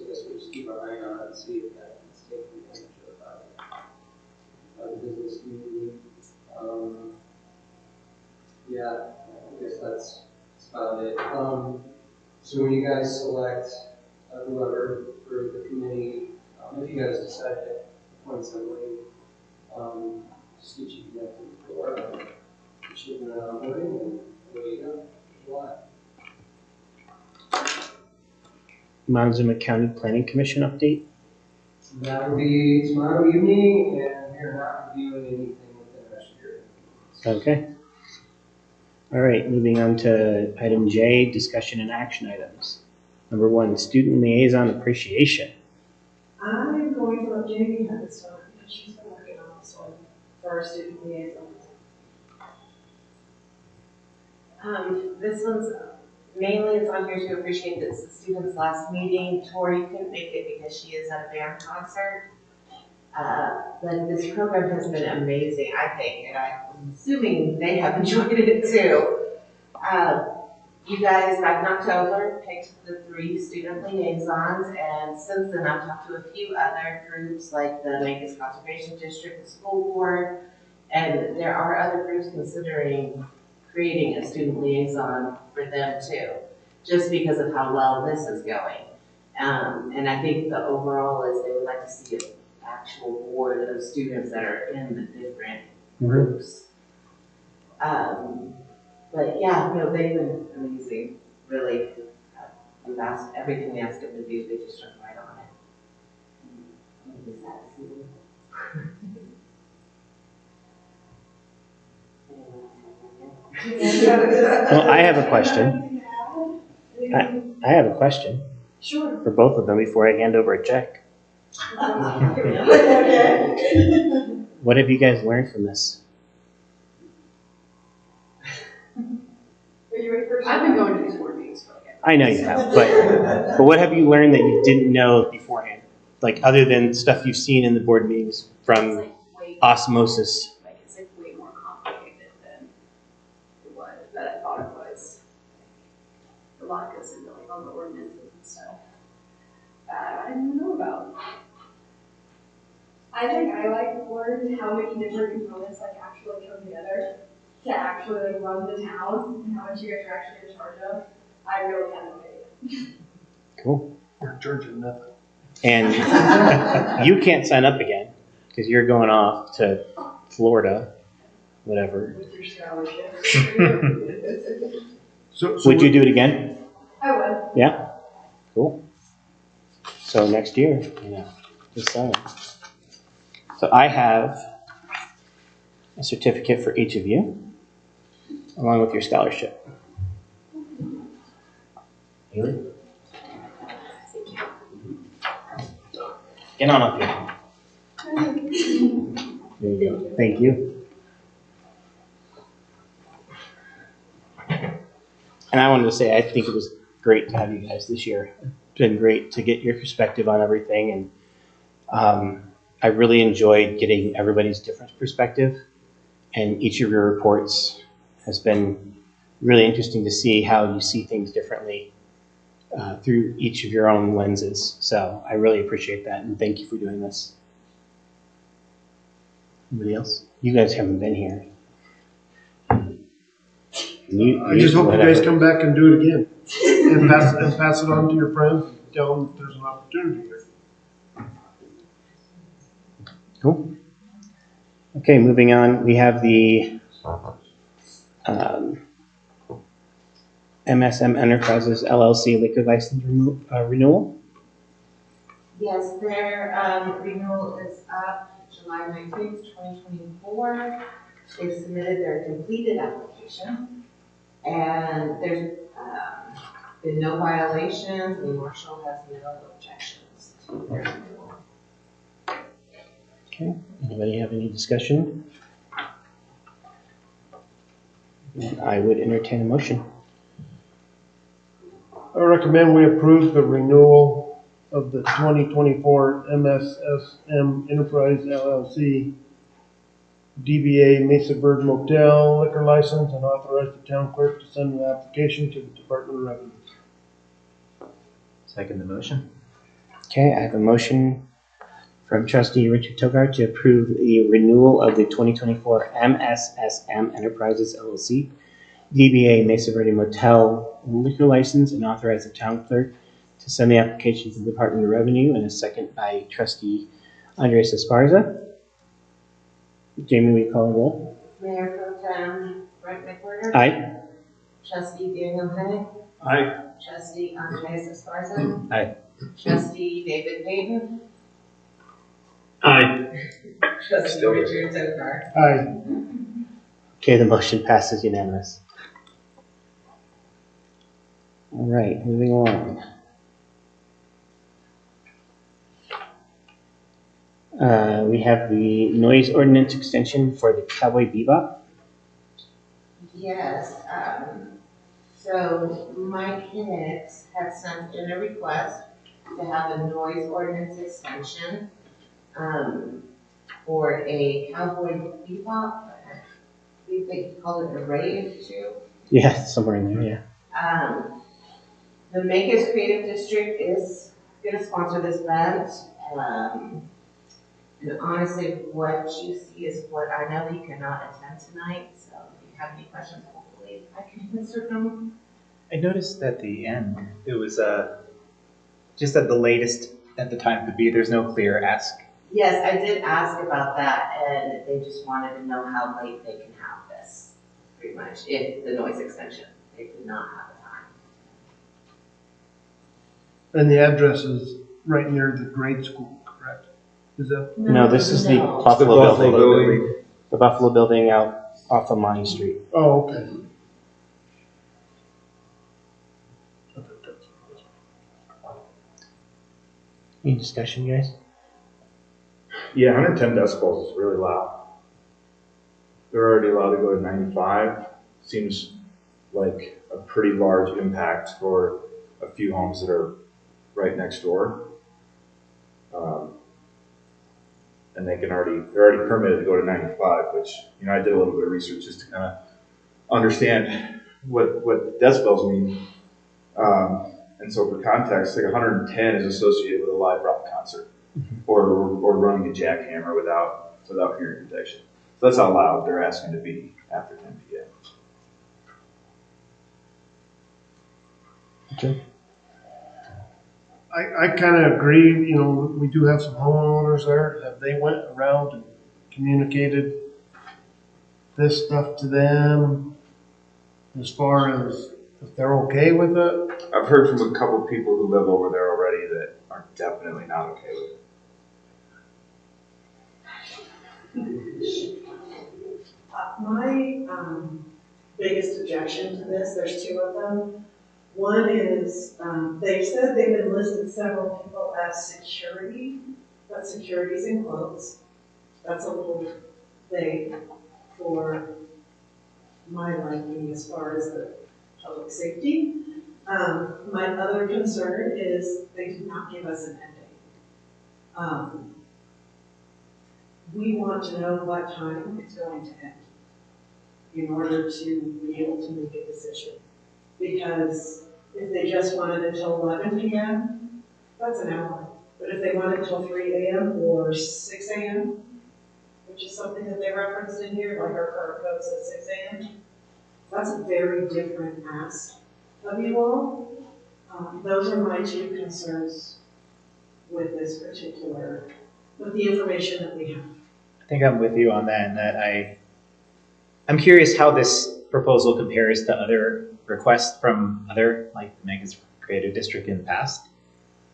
guess we'll just keep our eye on it and see if that is taking advantage of the business community. Yeah, I guess that's about it. So when you guys select whoever for the committee, if you guys decide to appoint somebody, just get you connected before, get you in the onboarding, and away you go. July. Montezuma County Planning Commission update? That will be tomorrow evening, and we're not reviewing anything within the next year. Okay. All right, moving on to item J, discussion and action items. Number 1, student liaison appreciation. I'm going to let Jamie have this one because she's been working on this one for our student liaisons. This one's mainly it's on here to appreciate that it's the students' last meeting. Tori couldn't make it because she is at a band concert. But this program has been amazing, I think, and I'm assuming they have enjoyed it too. You guys, back in October, picked the 3 student liaisons, and since then I've talked to a few other groups like the Mancos Conservation District, the school board, and there are other groups considering creating a student liaison for them too, just because of how well this is going. And I think the overall is they would like to see an actual board of students that are in the different groups. But yeah, you know, they've been amazing, really. We've asked everything we asked them to do, they just jumped right on it. Well, I have a question. I have a question. Sure. For both of them before I hand over a check. Okay. What have you guys learned from this? you ready for? I've been going to these board meetings for like. I know you have, but what have you learned that you didn't know beforehand? Like other than stuff you've seen in the board meetings from osmosis. Like, it's like way more complicated than it was, that I thought it was. A lot goes into like all the ordinances and stuff that I didn't know about. I think I like learned how many different components like actually come together to actually like run the town and how much you guys are actually in charge of. I really had no idea. Cool. You're in charge of nothing. And you can't sign up again because you're going off to Florida, whatever. With your scholarship. So Would you do it again? I would. Yeah? Cool. So next year, just saying. So I have a certificate for each of you, along with your scholarship. Haley? Get on up here. There you go. Thank you. And I wanted to say, I think it was great to have you guys this year. It's been great to get your perspective on everything. And I really enjoyed getting everybody's different perspective. And each of your reports has been really interesting to see how you see things differently through each of your own lenses. So I really appreciate that. And thank you for doing this. Anybody else? You guys haven't been here. I just hope you guys come back and do it again. And pass it on to your friends and tell them there's an opportunity here. Cool. Okay, moving on. We have the MSM Enterprises LLC liquor license renewal. Yes, their renewal is up July 19th, 2024. They submitted their completed application, and there's been no violations, and Marshall has no objections to their renewal. Okay, anybody have any discussion? And I would entertain a motion. I recommend we approve the renewal of the 2024 MSSM Enterprise LLC DBA Mesa Verde Motel liquor license and authorize the town clerk to send an application to the Department of Revenue. Second the motion. Okay, I have a motion from trustee Richard Togart to approve the renewal of the 2024 MSSM Enterprises LLC DBA Mesa Verde Motel liquor license and authorize the town clerk to send the application to the Department of Revenue, and a second by trustee Andres Esparza. Jamie, will you call a roll? Mayor Pro Tem Brett McWhirter. Aye. Trustee Daniel Hennig. Aye. Trustee Andres Esparza. Aye. Trustee David Payton. Aye. Trustee Richard Tokar. Aye. Okay, the motion passes unanimous. All right, moving along. We have the noise ordinance extension for the Cowboy Bebop. Yes, so Mike Hicks had sent in a request to have a noise ordinance extension for a Cowboy Bebop. I believe they call it a rave too. Yeah, somewhere in there, yeah. The Makers Creative District is going to sponsor this event. And honestly, what you see is what I know he cannot attend tonight, so if you have any questions, hopefully I can answer them. I noticed at the end, it was just at the latest at the time could be, there's no clear ask. Yes, I did ask about that, and they just wanted to know how late they can have this, pretty much, if the noise extension. They did not have a time. And the address is right near the grade school, correct? Is that? No, this is the No. Buffalo building. The Buffalo building out off of Monty Street. Oh, okay. Any discussion, guys? Yeah, 110 decibels is really loud. They're already allowed to go to 95. Seems like a pretty large impact for a few homes that are right next door. And they're already permitted to go to 95, which, I did a little bit of research just to kind of understand what decibels mean. And so for context, like 110 is associated with a live rock concert or running a jackhammer without hearing protection. So that's how loud they're asking to be after 10 p.m. Okay. I kind of agree, we do have some homeowners there. Have they went around and communicated this stuff to them as far as if they're okay with it? I've heard from a couple people who live over there already that are definitely not okay with it. My biggest objection to this, there's two of them. One is, they've said they've enlisted several people as security, but security's in quotes. That's a little vague for my liking as far as the public safety. My other concern is they did not give us an end date. We want to know what time it's going to end in order to be able to make a decision. Because if they just wanted until 11 p.m., that's an hour. But if they wanted until 3 a.m. or 6 a.m., which is something that they referenced in here, like our current code says 6 a.m., that's a very different ask of you all. Those are my two concerns with this particular, with the information that we have. I think I'm with you on that, and that I'm curious how this proposal compares to other requests from other, like the Megas Creative District in the past.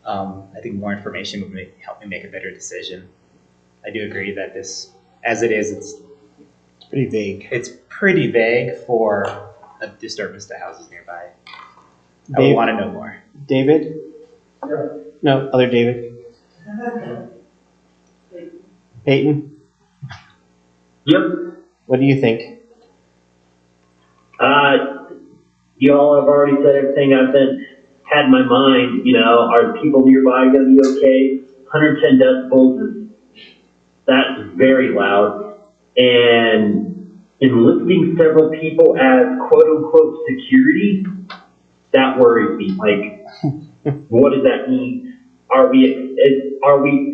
I think more information would help me make a better decision. I do agree that this, as it is, it's pretty vague. It's pretty vague for a disturbance to houses nearby. I Dave, would want to know more. David? No, other David. Peyton? Yep. What do you think? Y'all have already said everything I've had in my mind. Are the people nearby going to be okay? 110 decibels that's very loud. And enlisting several people as quote unquote security, that worries me. Like, what does that mean?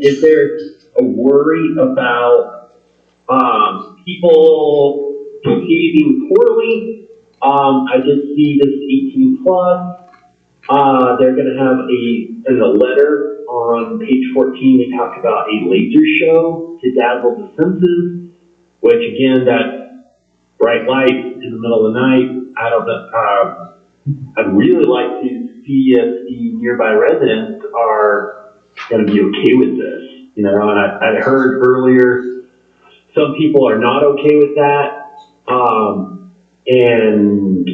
Is there a worry about people behaving poorly? I just see this 18 plus. They're going to have in a letter on page 14, they talk about a laser show to dazzle the senses, which again, that bright light in the middle of the night, I don't know. I'd really like to see if the nearby residents are going to be okay with this. And I heard earlier, some people are not okay with that. And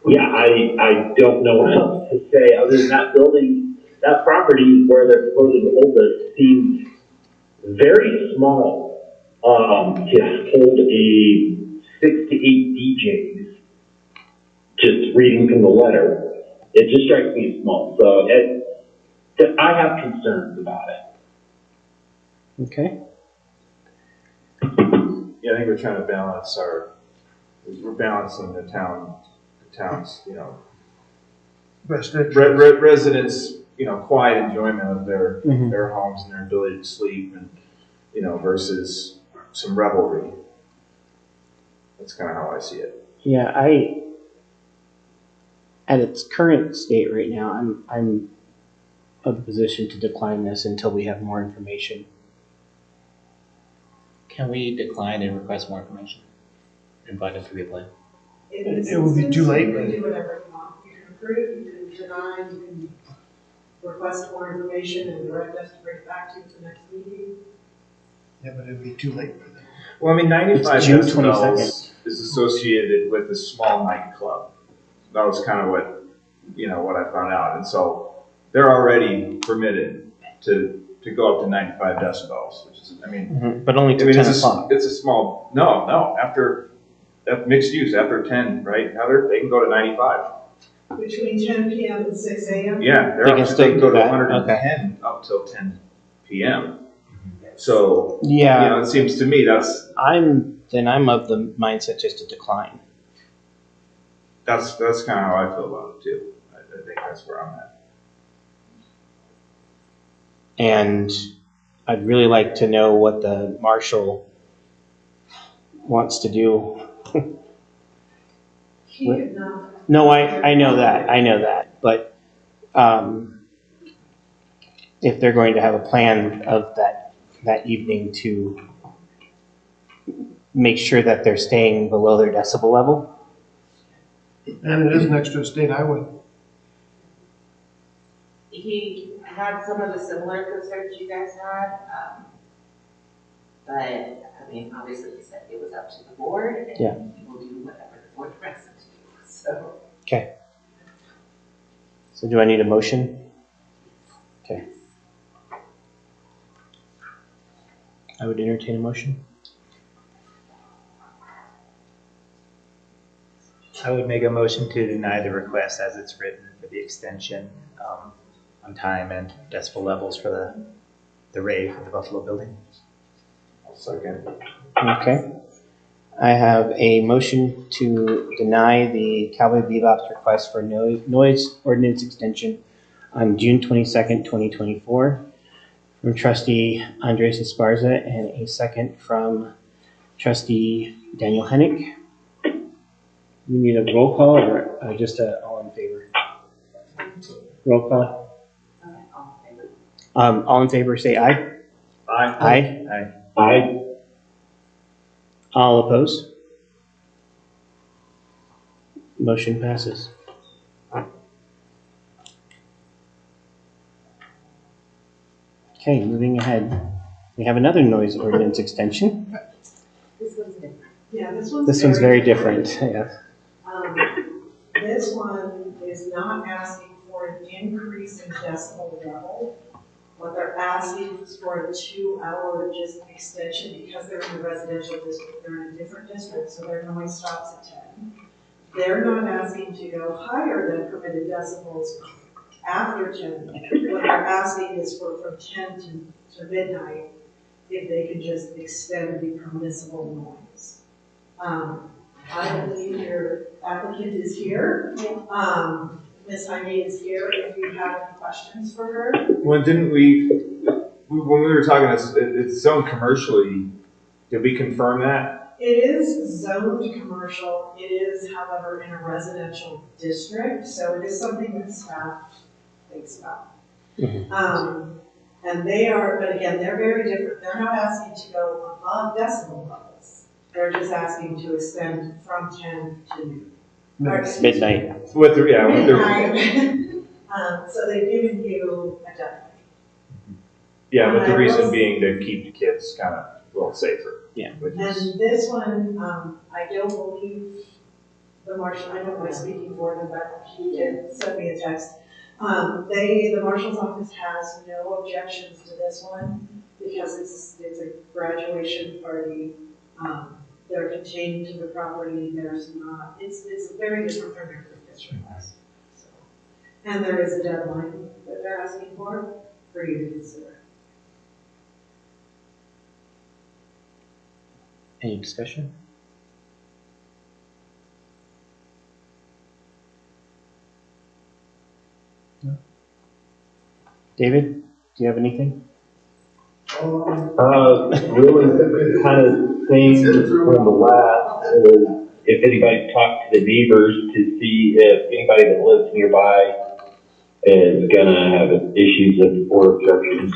yeah, I don't know what else to say other than that building, that property where they're proposing to hold this seems very small to hold a 6 to 8 DJs. Just reading from the letter, it just strikes me as small. So I have concerns about it. Okay. Yeah, I think we're trying to balance we're balancing the town's, residents, quiet enjoyment of their homes and their ability to sleep and, versus some revelry. That's kind of how I see it. Yeah, at its current state right now, I'm of the position to decline this until we have more information. Can we decline and request more information? Invite us to reapply? It would be too late. You can do whatever you want. You can approve, you can deny, you can request more information and direct us to bring it back to you at the next meeting. Yeah, but it'd be too late for them. Well, I mean, 95 It's June decibels 22nd. is associated with a small nightclub. That was kind of what I found out. And so they're already permitted to go up to 95 decibels, which is, but only to 10 o'clock. It's a small, no, after That mixed use after 10, right, Heather? They can go to 95. Between 10 PM and 6 AM? Yeah, They can still they can go do to that. 110 up till 10 PM. So, Yeah. you know, it seems to me that's I'm of the mindset just to decline. kind of how I feel about it too. I think that's where I'm at. And I'd really like to know what the marshal wants to do. He could not. No, I know that, but if they're going to have a plan of that evening to make sure that they're staying below their decibel level. And it is next to a state highway. He had some of the similar concerns you guys had, but, I mean, obviously he said it was up to the board, and Yeah. he will do whatever the board directs him to do, so. Okay. So do I need a motion? Okay. I would entertain a motion. I would make a motion to deny the request as it's written for the extension on time and decibel levels for the rave at the Buffalo Building. I'll second. Okay. I have a motion to deny the Cowboy Bebop's request for noise ordinance extension on June 22nd, 2024 from trustee Andres Esparza and a second from trustee Daniel Hennick. We need a roll call or just all in favor? Roll call. All in favor, say aye. Aye. Aye. Aye. All opposed? Motion passes. Okay, moving ahead. We have another noise ordinance extension. This one's different. Yeah, this one's. This one's very different, yeah. This one is not asking for an increase in decibel level. What they're asking is for a 2-hour just extension because they're in the residential district. They're in a different district, so their noise stops at 10. They're not asking to go higher than permitted decibels after 10. What they're asking is for from 10 to midnight, if they can just extend the permissible noise. I believe your applicant is here. Ms. Jaime is here if you have any questions for her. Well, didn't we, when we were talking, it's zoned commercially, did we confirm that? It is zoned commercial. It is, however, in a residential district, so it is something that staff thinks about. And they are, but again, they're very different. They're not asking to go above decibel levels. They're just asking to extend from 10 to noon. Midnight. With the, yeah, with the, Midnight. So they've given you a deadline. yeah, with the reason being to keep the kids kind of a little safer. Yeah. And this one, I don't believe the marshal, I don't mind speaking for them, but he did send me a text. The marshal's office has no objections to this one because it's a graduation party. They're contained to the property. There's not, it's very different from their district class. So, and there is a deadline that they're asking for you to consider. Any discussion? No? David, do you have anything? Really kind of thing from the last is if anybody talked to the neighbors to see if anybody that lives nearby is gonna have issues or objections.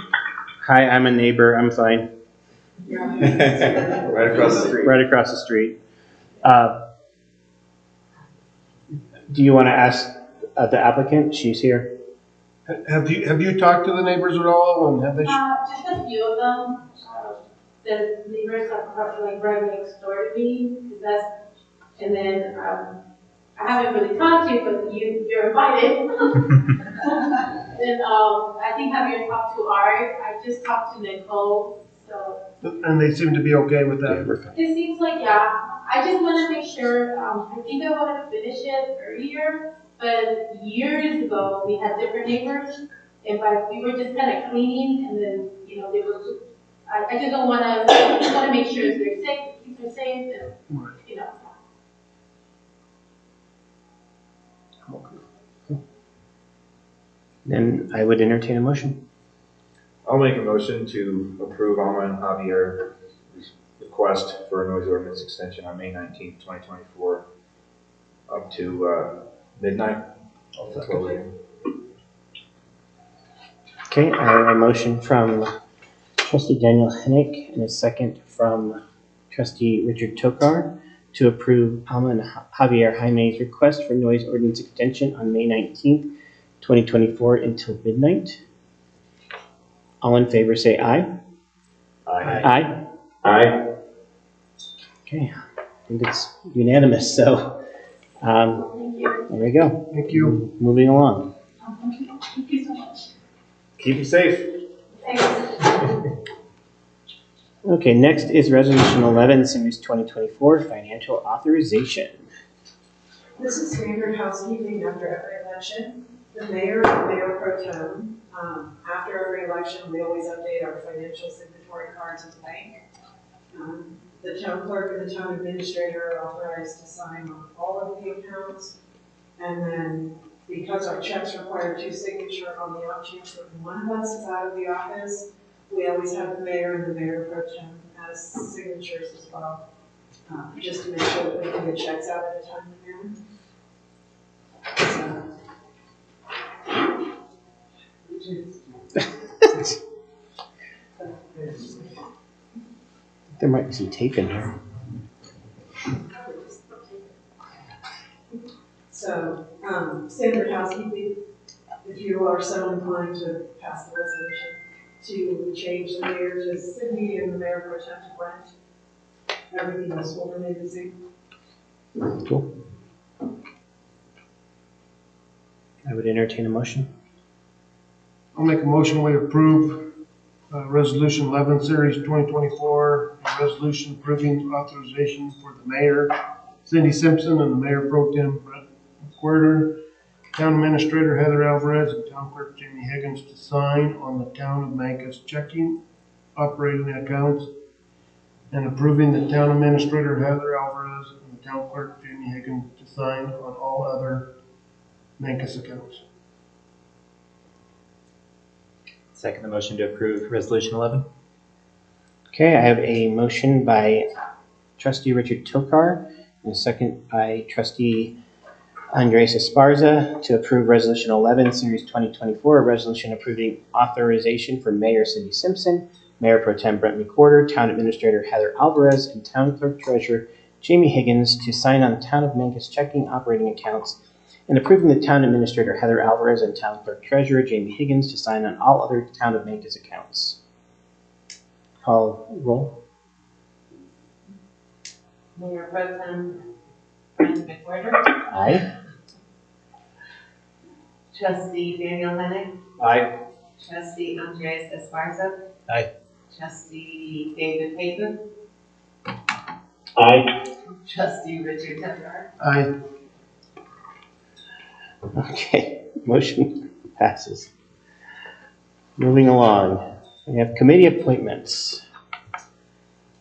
Hi, I'm a neighbor. I'm fine. Right across the street. Right across the street. Do you want to ask the applicant? She's here. Have you talked to the neighbors at all, and have they? Just a few of them. The neighbors are like right next door to me, and then I haven't really talked to you, but you're invited. And I think have you talked to Art? I just talked to Nicole, So And they seem to be okay with that. it seems like, yeah, I just want to make sure, I think I wanted to finish it earlier, but years ago, we had different neighbors. We were just kind of cleaning and then, they were, I just don't want to, I just want to make sure they're safe, the kids are safe, and. Then I would entertain a motion. I'll make a motion to approve Alma and Javier's request for a noise ordinance extension on May 19th, 2024, up to midnight. Okay, I have a motion from Trustee Daniel Hennick and a second from Trustee Richard Tokar to approve Alma and Javier Jaime's request for noise ordinance extension on May 19th, 2024 until midnight. All in favor say aye. Aye. Aye. Aye. Okay, I think it's unanimous, so there we go. Thank you. Moving along. Thank you so much. Keep them safe. Thanks. Okay, next is Resolution 11, Series 2024, Financial Authorization. This is standard housekeeping after every election. The mayor and mayor pro tem, after every election, we always update our financial signatory cards at the bank. The town clerk and the town administrator are authorized to sign on all of the accounts. And then because our checks require two signatures on the off chance that one of us is out of the office, we always have the mayor and the mayor pro tem as signatures as well, just to make sure that we can get checks out at a timely manner. There might be some tape in here. So, standard housekeeping, if you are so inclined to pass the resolution to change the mayor to Cindy and the mayor pro tem to Brent, everything else will remain the same. Cool. I would entertain a motion. I'll make a motion we approve Resolution 11, Series 2024, a resolution approving authorization for the mayor, Cindy Simpson, and the mayor pro tem, Brett McWhirter, town administrator Heather Alvarez, and town clerk Jamie Higgins to sign on the town of Mancos checking operating accounts, and approving the town administrator Heather Alvarez and the town clerk Jamie Higgins to sign on all other Mancos accounts. Second the motion to approve Resolution 11. Okay, I have a motion by Trustee Richard Tokar and a second by Trustee Andres Esparza to approve Resolution 11, Series 2024, a resolution approving authorization for Mayor Cindy Simpson, Mayor Pro Tem Brent McWhirter, Town Administrator Heather Alvarez, and Town Clerk Treasurer Jamie Higgins to sign on Town of Mancos checking operating accounts, and approving the Town Administrator Heather Alvarez and Town Clerk Treasurer Jamie Higgins to sign on all other Town of Mancos accounts. Call roll. Mayor Pro Tem Brent McWhirter. Aye. Trustee Daniel Hennick. Aye. Trustee Andres Esparza. Aye. Trustee David Payton. Aye. Trustee Richard Tokar. Aye. Okay, motion passes. Moving along, we have committee appointments.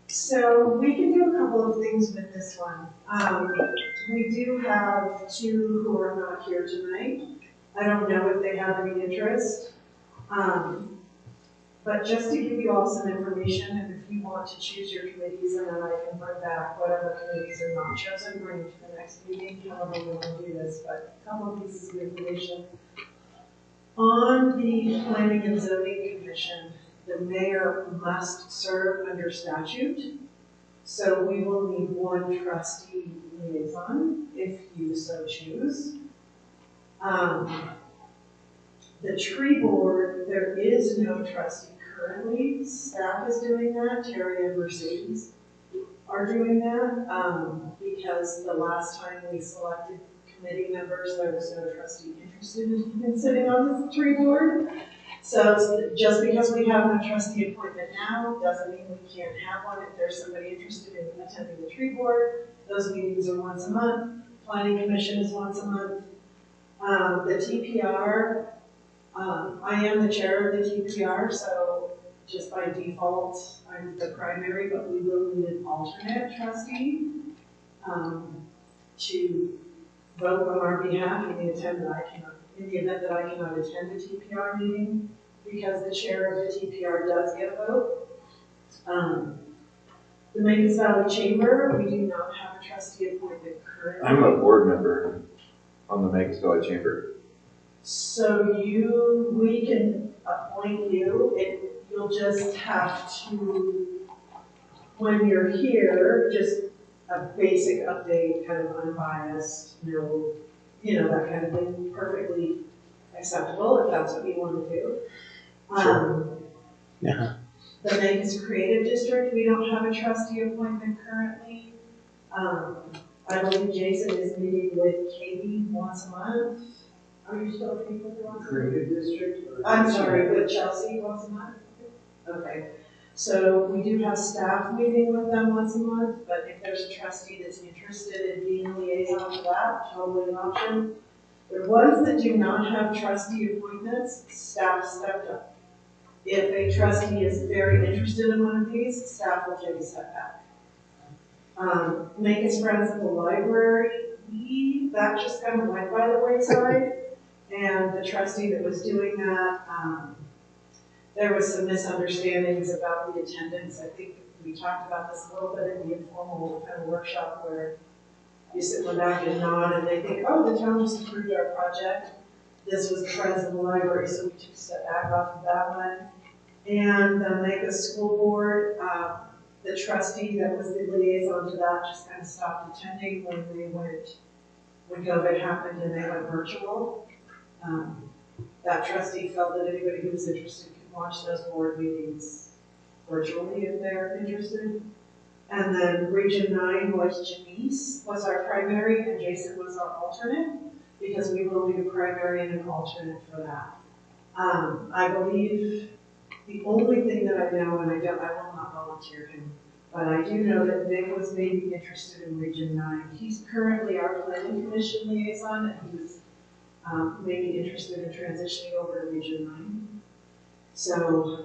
So we can do a couple of things with this one. We do have two who are not here tonight. I don't know if they have any interest. But just to give you all some information, and if you want to choose your committees, and then I can bring back whatever committees are not chosen, bring it to the next meeting, however we want to do this, but a couple of pieces of information. On the Planning and Zoning Commission, the mayor must serve under statute. So we will need one trustee liaison if you so choose. The tree board, there is no trustee currently. Staff is doing that. Terry and Mercedes are doing that because the last time we selected committee members, there was no trustee interested in sitting on the tree board. So just because we have no trustee appointment now, doesn't mean we can't have one. If there's somebody interested in attending the tree board, those meetings are once a month. Planning commission is once a month. The TPR, I am the chair of the TPR, so just by default, I'm the primary, but we will need an alternate trustee to vote on our behalf in the event that I cannot attend the TPR meeting, because the chair of the TPR does get a vote. The Mains Valley Chamber, we do not have a trustee appointment currently. I'm a board member on the Mains Valley Chamber. So we can appoint you, you'll just have to, when you're here, just a basic update, kind of unbiased, no, that kind of thing, perfectly acceptable if that's what you want to do. Sure. Yeah. The Vegas Creative District, we don't have a trustee appointment currently. I believe Jason is meeting with Katie once a month. Are you still meeting with her once a month? Creative District? I'm sorry, with Chelsea once a month? Okay. So we do have staff meeting with them once a month, but if there's a trustee that's interested in being liaison to that, totally an option. The ones that do not have trustee appointments, staff stepped up. If a trustee is very interested in one of these, staff will take a step back. Make us friends at the library, that just kind of went by the wayside. And the trustee that was doing that, there was some misunderstandings about the attendance. I think we talked about this a little bit in the informal kind of workshop where you sit in the back and nod and they think, oh, the town just approved our project. This was the Friends of the Library, so we took a step back off of that one. And the Mega School Board, the trustee that was the liaison to that just kind of stopped attending when COVID happened and they went virtual. That trustee felt that anybody who was interested could watch those board meetings virtually if they're interested. And then Region 9 was Janice, was our primary, and Jason was our alternate, because we will need a primary and an alternate for that. I believe the only thing that I know, and I will not volunteer him, but I do know that Nick was maybe interested in Region 9. He's currently our planning commission liaison, and he was maybe interested in transitioning over to Region 9. So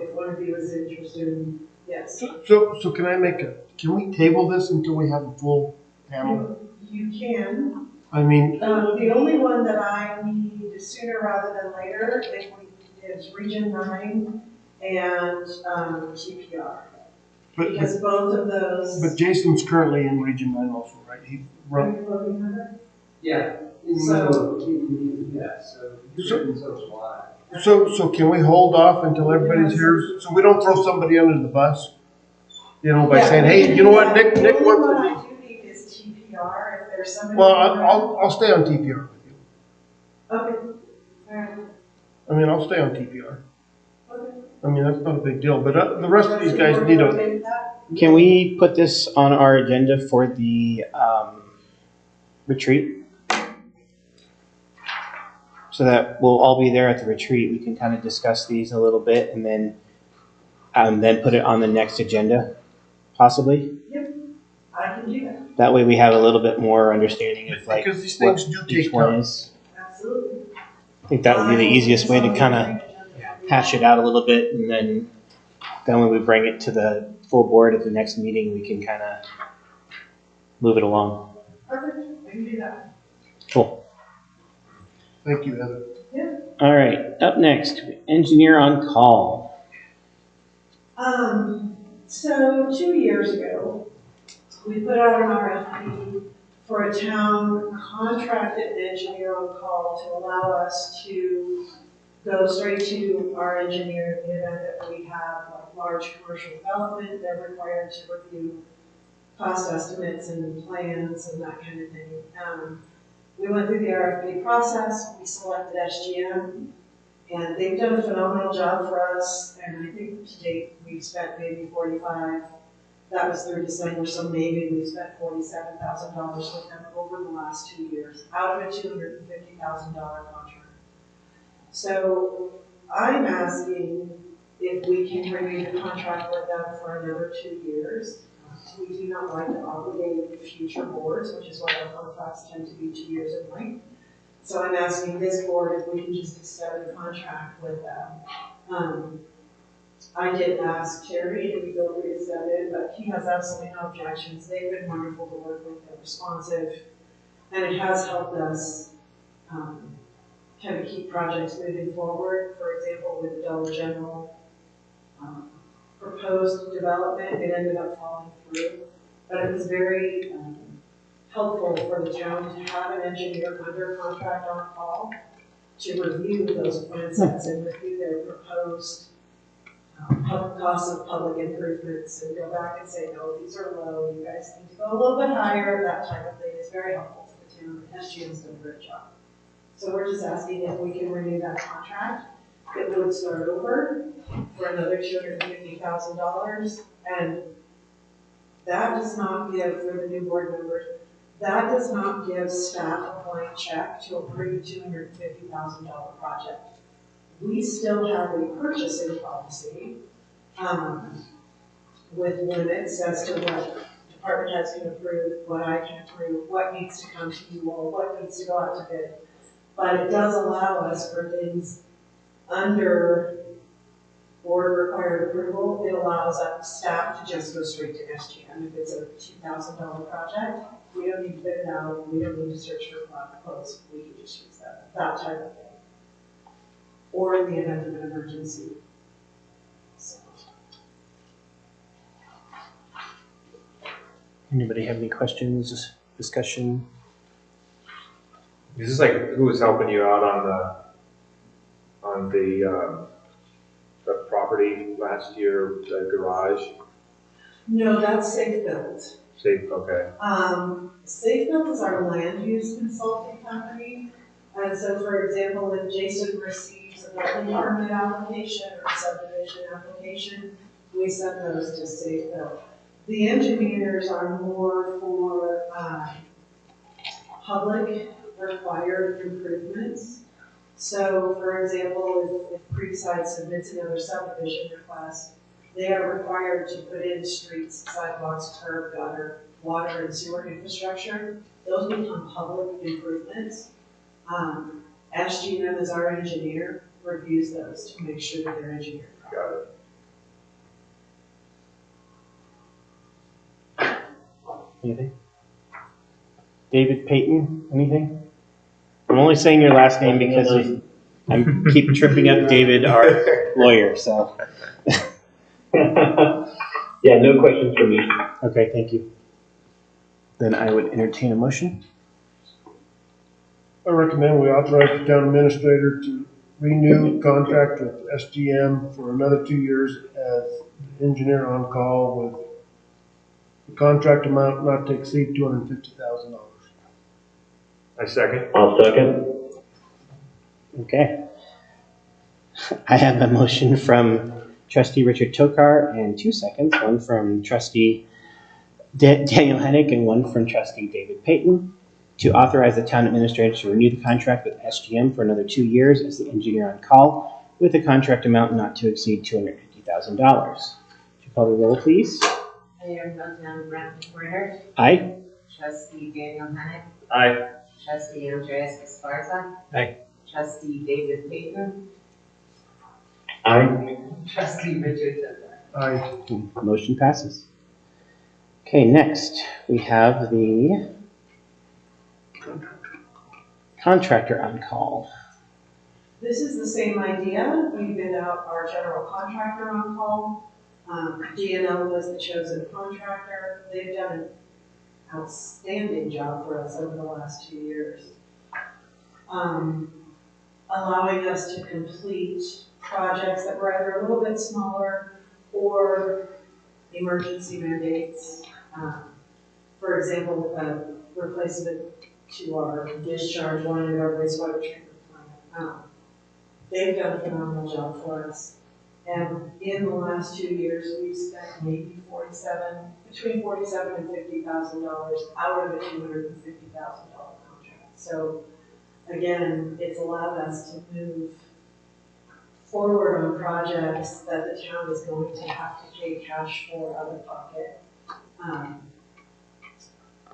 if one of you is interested, yes. So can we table this until we have a full panel? You can. I mean. The only one that I need sooner rather than later is Region 9 and TPR. Because both of those. But Jason's currently in Region 9 also, right? Yeah. So can we hold off until everybody's here, so we don't throw somebody under the bus? By saying, hey, you know what, Nick worked for me. The only one I do need is TPR, if there's somebody. Well, I'll stay on TPR with you. Okay. All right. I mean, I'll stay on TPR. Okay. I mean, that's not a big deal, but the rest of these guys need a. Can we put this on our agenda for the retreat? So that we'll all be there at the retreat. We can kind of discuss these a little bit and then put it on the next agenda, possibly. Yep, I can do that. That way we have a little bit more understanding of like because these things do each take one time. is. Absolutely. I think that would be the easiest way to kind of hash it out a little bit, and then when we bring it to the full board at the next meeting, we can kind of move it along. Perfect, I can do that. Cool. Thank you, Heather. Yeah. All right, up next, engineer on call. So 2 years ago, we put out an RFP for a town contracted engineer on call to allow us to go straight to our engineer in the event that we have large commercial development. They're required to review cost estimates and plans and that kind of thing. We went through the RFP process, we selected SGM, and they've done a phenomenal job for us, and I think to date we've spent maybe $45,000. That was through December, so maybe we've spent $47,000 with them over the last 2 years, out of a $250,000 contract. So I'm asking if we can renew the contract with them for another 2 years. We do not like to obligate future boards, which is why our contracts tend to be 2 years in length. So I'm asking this board if we can just extend the contract with them. I did ask Terry if he felt we extended, but he has absolutely no objections. They've been wonderful to work with, they're responsive, and it has helped us kind of keep projects moving forward. For example, with the Dollar General proposed development, it ended up falling through, but it was very helpful for the town to have an engineer under contract on call to review those plan sets and review their proposed public costs of public improvements and go back and say, no, these are low, you guys need to go a little bit higher, that type of thing is very helpful to the town. SGM's done a great job. So we're just asking if we can renew that contract. It would start over for another $250,000, and that does not give, for the new board members, that does not give staff a blank check to approve a $250,000 project. We still have a purchasing policy with limits as to what department heads can approve, what I can approve, what needs to come to you all, what needs to go out to bid. But it does allow us for things under board required approval. It allows us staff to just go straight to SGM. If it's a $2,000 project, we don't need to bid it out, we don't need to search for quotes, we can just use that type of thing. Or in the event of an emergency. So. Anybody have any questions, discussion? Is this like who was helping you out on the property last year, the garage? No, that's Safe Built. Safe, okay. Safe Built is our land use consulting company. And so, for example, if Jason receives a building permit application or subdivision application, we send those to Safe Built. The engineers are more for public required improvements. So, for example, if Creekside submits another subdivision request, they are required to put in streets, sidewalks, curb, gutter, water, and sewer infrastructure. Those become public improvements. SGM, as our engineer, reviews those to make sure that they're engineered properly. Anything? David Payton, anything? I'm only saying your last name because I keep tripping up David, our lawyer, so. Yeah, no questions for me. Okay, thank you. Then I would entertain a motion. I recommend we authorize the town administrator to renew contract with SGM for another 2 years as engineer on call with the contract amount not to exceed $250,000. I second. I'll second. Okay. I have a motion from Trustee Richard Tokar and 2 seconds, one from Trustee Daniel Hennick and one from Trustee David Payton, to authorize the town administrator to renew the contract with SGM for another 2 years as the engineer on call with a contract amount not to exceed $250,000. Would you call the roll, please? Mayor Pro Tem Brent Porter. Aye. Trustee Daniel Hennick. Aye. Trustee Andreas Esparza. Aye. Trustee David Payton. Aye. Trustee Richard Tokar. Aye. Motion passes. Okay, next we have the contractor on call. This is the same idea. We bid out our general contractor on call. GNL was the chosen contractor. They've done an outstanding job for us over the last 2 years. Allowing us to complete projects that were either a little bit smaller or emergency mandates. For example, replacement to our discharge line at our wastewater treatment plant. They've done a phenomenal job for us. And in the last 2 years, we've spent maybe between $47,000 and $50,000 out of a $250,000 contract. So again, it's allowed us to move forward on projects that the town is going to have to pay cash for out of pocket.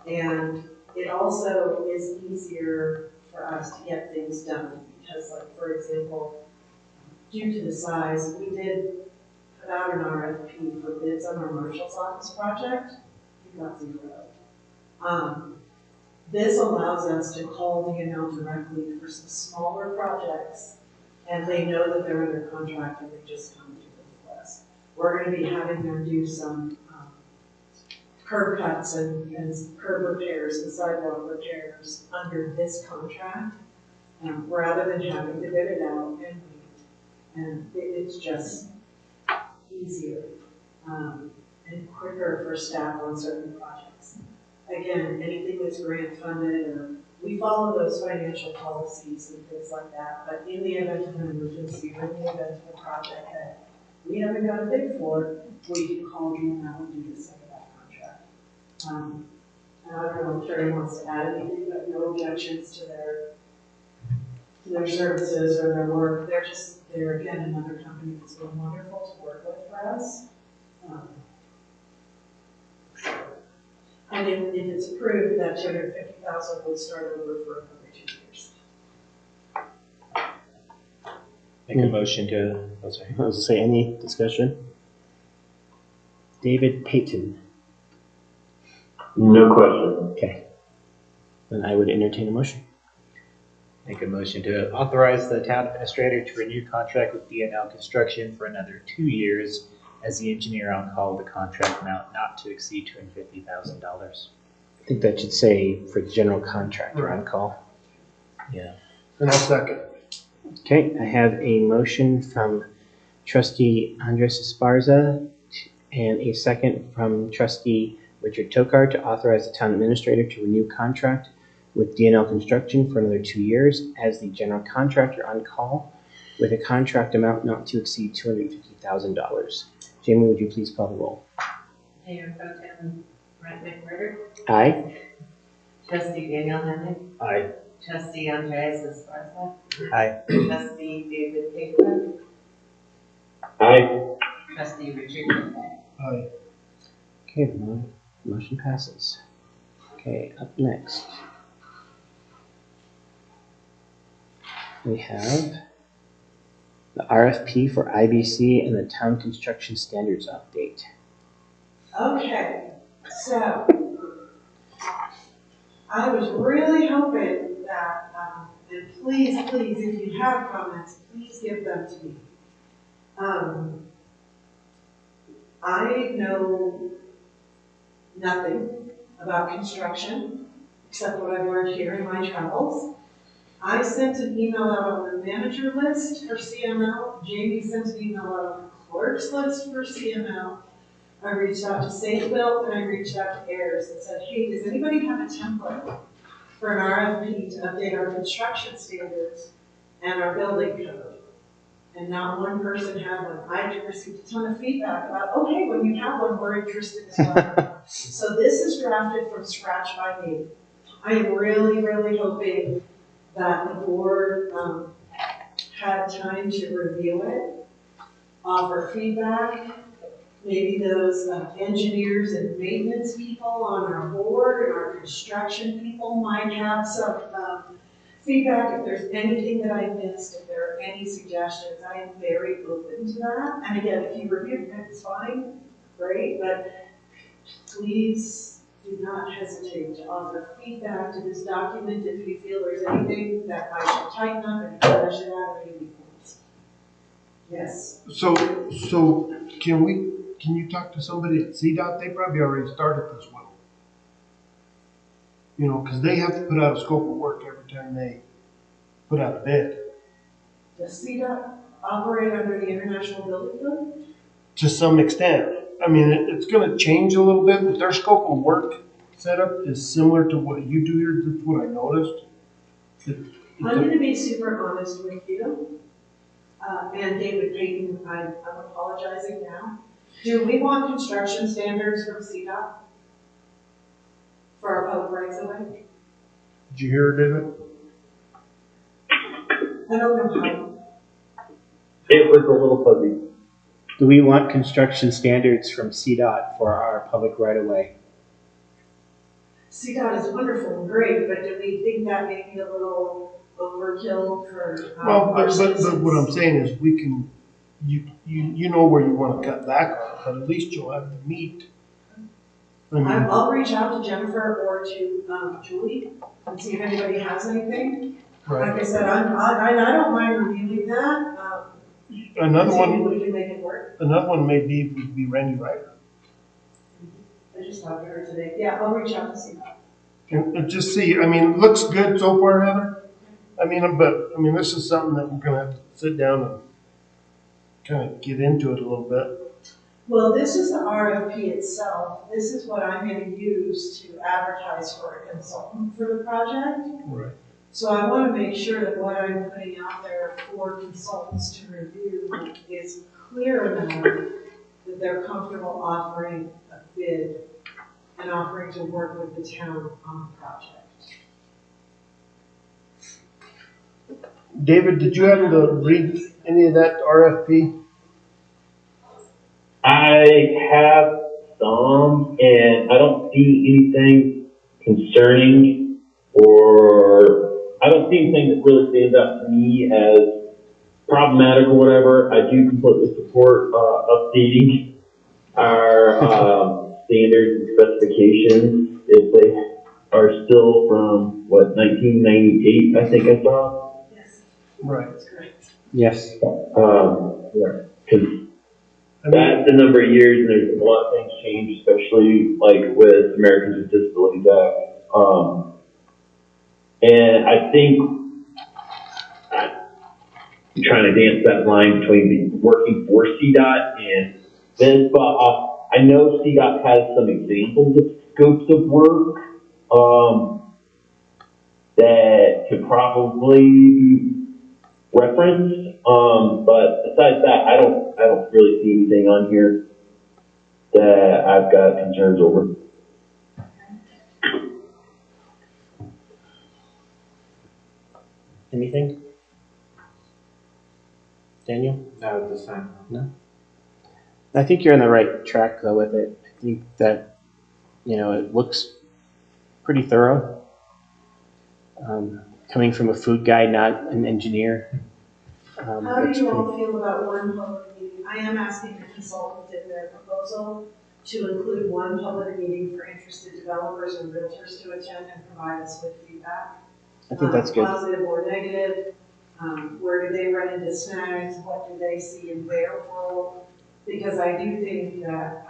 And it also is easier for us to get things done because, like, for example, due to the size, we did put out an RFP for bids on our marshal's office project. We got 0. This allows us to call DNL directly for some smaller projects, and they know that they're under contract and they just come to us. We're going to be having them do some curb cuts and curb repairs and sidewalk repairs under this contract, rather than having to bid it out and wait. And it's just easier and quicker for staff on certain projects. Again, anything that's grant funded, or we follow those financial policies and things like that, but in the event of an emergency or in the event of a project that we haven't got a bid for, we can call you and that will do the same of that contract. And I don't know if Terry wants to add anything, but no objections to their services or their work. They're again another company that's been wonderful to work with for us. And if it's approved, that $250,000 would start over for another 2 years. Make a motion to, oh, sorry. I was going to say, any discussion? David Payton. No question. Okay. Then I would entertain a motion. Make a motion to authorize the town administrator to renew contract with DNL Construction for another 2 years as the engineer on call with a contract amount not to exceed $250,000. I think that should say for the general contractor on call. Yeah. And I'll second. Okay, I have a motion from trustee Andres Esparza and a second from trustee Richard Tokar to authorize the town administrator to renew contract with DNL Construction for another 2 years as the general contractor on call with a contract amount not to exceed $250,000. Jamie, would you please call the roll? Mayor Pro Tem Brent McMurder. Aye. Trustee Daniel Hennick. Aye. Trustee Andres Esparza. Aye. Trustee David Payton. Aye. Trustee Richard Tokar. Aye. Okay, the motion passes. Okay, up next. We have the RFP for IBC and the town construction standards update. Okay, so I was really hoping that, and please, if you have comments, please give them to me. I know nothing about construction except what I've learned here in my travels. I sent an email out on the manager list for CML. Jamie sent an email out on the clerk's list for CML. I reached out to Safebuilt and I reached out to Ayers and said, hey, does anybody have a template for an RFP to update our construction standards and our building code? And not one person had one. I received a ton of feedback about, okay, when you have one, we're interested as well. So this is drafted from scratch by me. I am really, really hoping that the board had time to review it, offer feedback. Maybe those engineers and maintenance people on our board and our construction people might have some feedback. If there's anything that I missed, if there are any suggestions, I am very open to that. And again, if you review it, it's fine, great, but please do not hesitate to offer feedback to this document if you feel there's anything that I should tighten up and I should add or any points. Yes. So can you talk to somebody at CDOT? They probably already started this well. You know, because they have to put out a scope of work every time they put out a bid. Does CDOT operate under the International Building Code? To some extent. I mean, it's going to change a little bit, but their scope of work setup is similar to what you do here. That's what I noticed. I'm going to be super honest with you. And David Payton, I'm apologizing now. Do we want construction standards from CDOT for our public rights of way? Did you hear, David? I don't know It was a little fuzzy. Do we want construction standards from CDOT for our public right-of-way? CDOT is wonderful and great, but do we think that may be a little overkill for Well, our but citizens? what I'm saying is we can, you know where you want to cut back on, but at least you'll have the meat. I mean, I'll reach out to Jennifer or to Julie and see if anybody has anything. Right. Like I said, I don't mind reviewing that. Another see if one, we can make it work. another one would be Randy Ryder. I just talked to her today. Yeah, I'll reach out to see that. And just see, I mean, it looks good so far, Heather. I mean, this is something that we're gonna have to sit down and kind of get into it a little bit. Well, this is the RFP itself. This is what I'm going to use to advertise for a consultant for the project. Right. So I want to make sure that what I'm putting out there for consultants to review is clear enough that they're comfortable offering a bid and offering to work with the town on the project. David, did you happen to read any of that RFP? I have some, and I don't see anything concerning, or I don't see anything that really stands out to me as problematic or whatever. I do completely support updating our standards and specifications if they are still from, 1998, I think I saw. Yes. Right. That's correct. Yes. Yeah, because that's a number of years, and there's a lot of things change, especially like with Americans with Disabilities Act. And I think I'm trying to dance that line between the working for CDOT and this, but I know CDOT has some examples of scopes of work that could probably be referenced. But besides that, I don't really see anything on here that I've got concerns over. Anything? Daniel? No, this time. No? I think you're on the right track though with it. I think that, it looks pretty thorough. Coming from a food guy, not an engineer. How do you all feel about one public meeting? I am asking the consultant in their proposal to include one public meeting for interested developers and realtors to attend and provide us with feedback. I think that's good. Positive or negative. Where do they run into snags? What do they see in their role? Because I do think that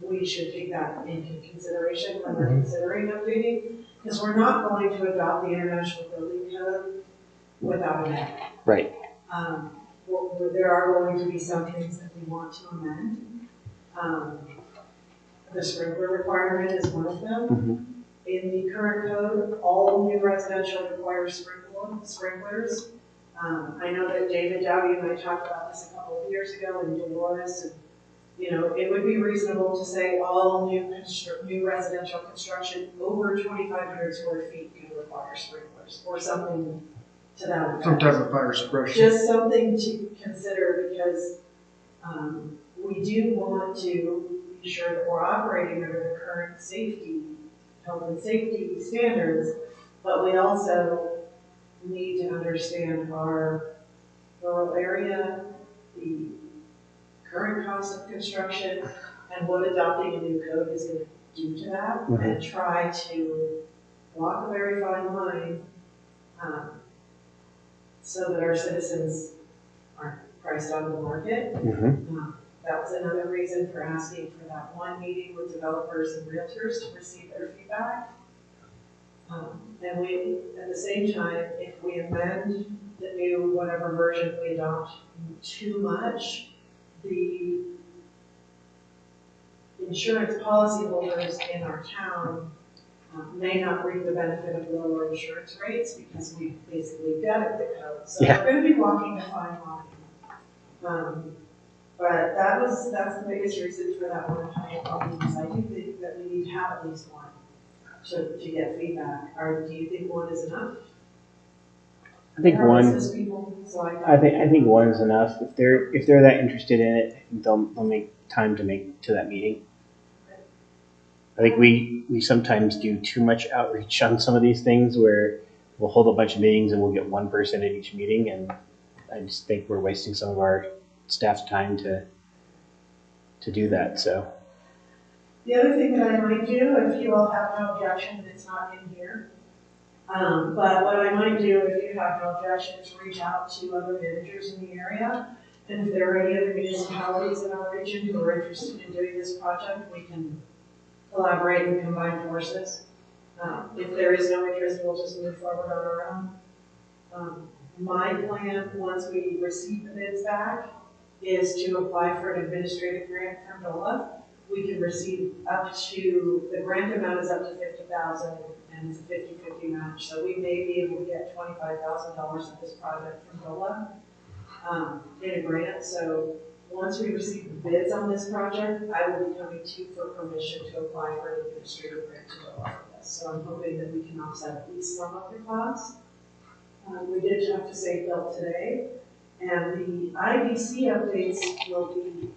we should take that into consideration when we're considering updating, because we're not going to adopt the International Building Code without an edit. Right. There are going to be some things that we want to amend. The sprinkler requirement is one of them. In the current code, all new residential require sprinklers. I know that David Dowdy and I talked about this a couple of years ago in Dolores, and it would be reasonable to say all new residential construction over 2,500 square feet can require sprinklers or something to that effect. Some type of fire suppression. Just something to consider, because we do want to be sure that we're operating under the current health and safety standards, but we also need to understand our rural area, the current cost of construction, and what adopting a new code is going to do to that, and try to walk a very fine line so that our citizens aren't priced out of the market. That was another reason for asking for that one meeting with developers and realtors to receive their feedback. And we, at the same time, if we amend the new whatever version we adopt too much, the insurance policyholders in our town may not reap the benefit of lower insurance rates because we basically gutted the code. So we're going to be walking a fine line. But that's the biggest reason for that one time, because I do think that we need to have at least one to get feedback. Do you think one is enough? I think They're one. business people, so I think one is enough. If they're that interested in it, I think they'll make time to make to that meeting. I think we sometimes do too much outreach on some of these things where we'll hold a bunch of meetings and we'll get one person at each meeting, and I just think we're wasting some of our staff's time to do that. So The other thing that I might do, if you all have no objection, and it's not in here, but what I might do, if you have no objection, is reach out to other managers in the area. And if there are any other municipalities in our region who are interested in doing this project, we can collaborate and combine forces. If there is no interest, we'll just move forward on our own. My plan, once we receive the bids back, is to apply for an administrative grant from DOLA. We can receive up to, the grant amount is up to $50,000 and it's a 50-50 match. So we may be able to get $25,000 of this project from DOLA in a grant. So once we receive the bids on this project, I will be coming to you for permission to apply for an administrative grant to DOLA for this. So I'm hoping that we can offset at least some of the costs. We did have to say built today, and the IBC updates will be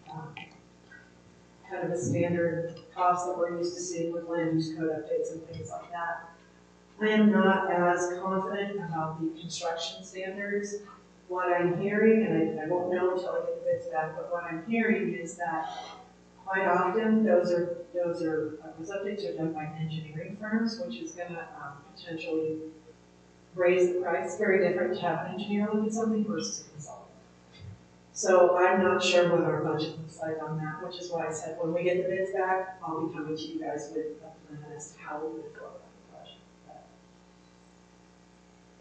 kind of a standard cost that we're used to seeing with land use code updates and things like that. I am not as confident about the construction standards. What I'm hearing, and I won't know until I get the bids back, but what I'm hearing is that quite often those updates are done by engineering firms, which is going to potentially raise the price. Very different to have an engineer look at something versus a consultant. So I'm not sure what our budget looks like on that, which is why I said when we get the bids back, I'll be coming to you guys with a plan as to how we would go about the project.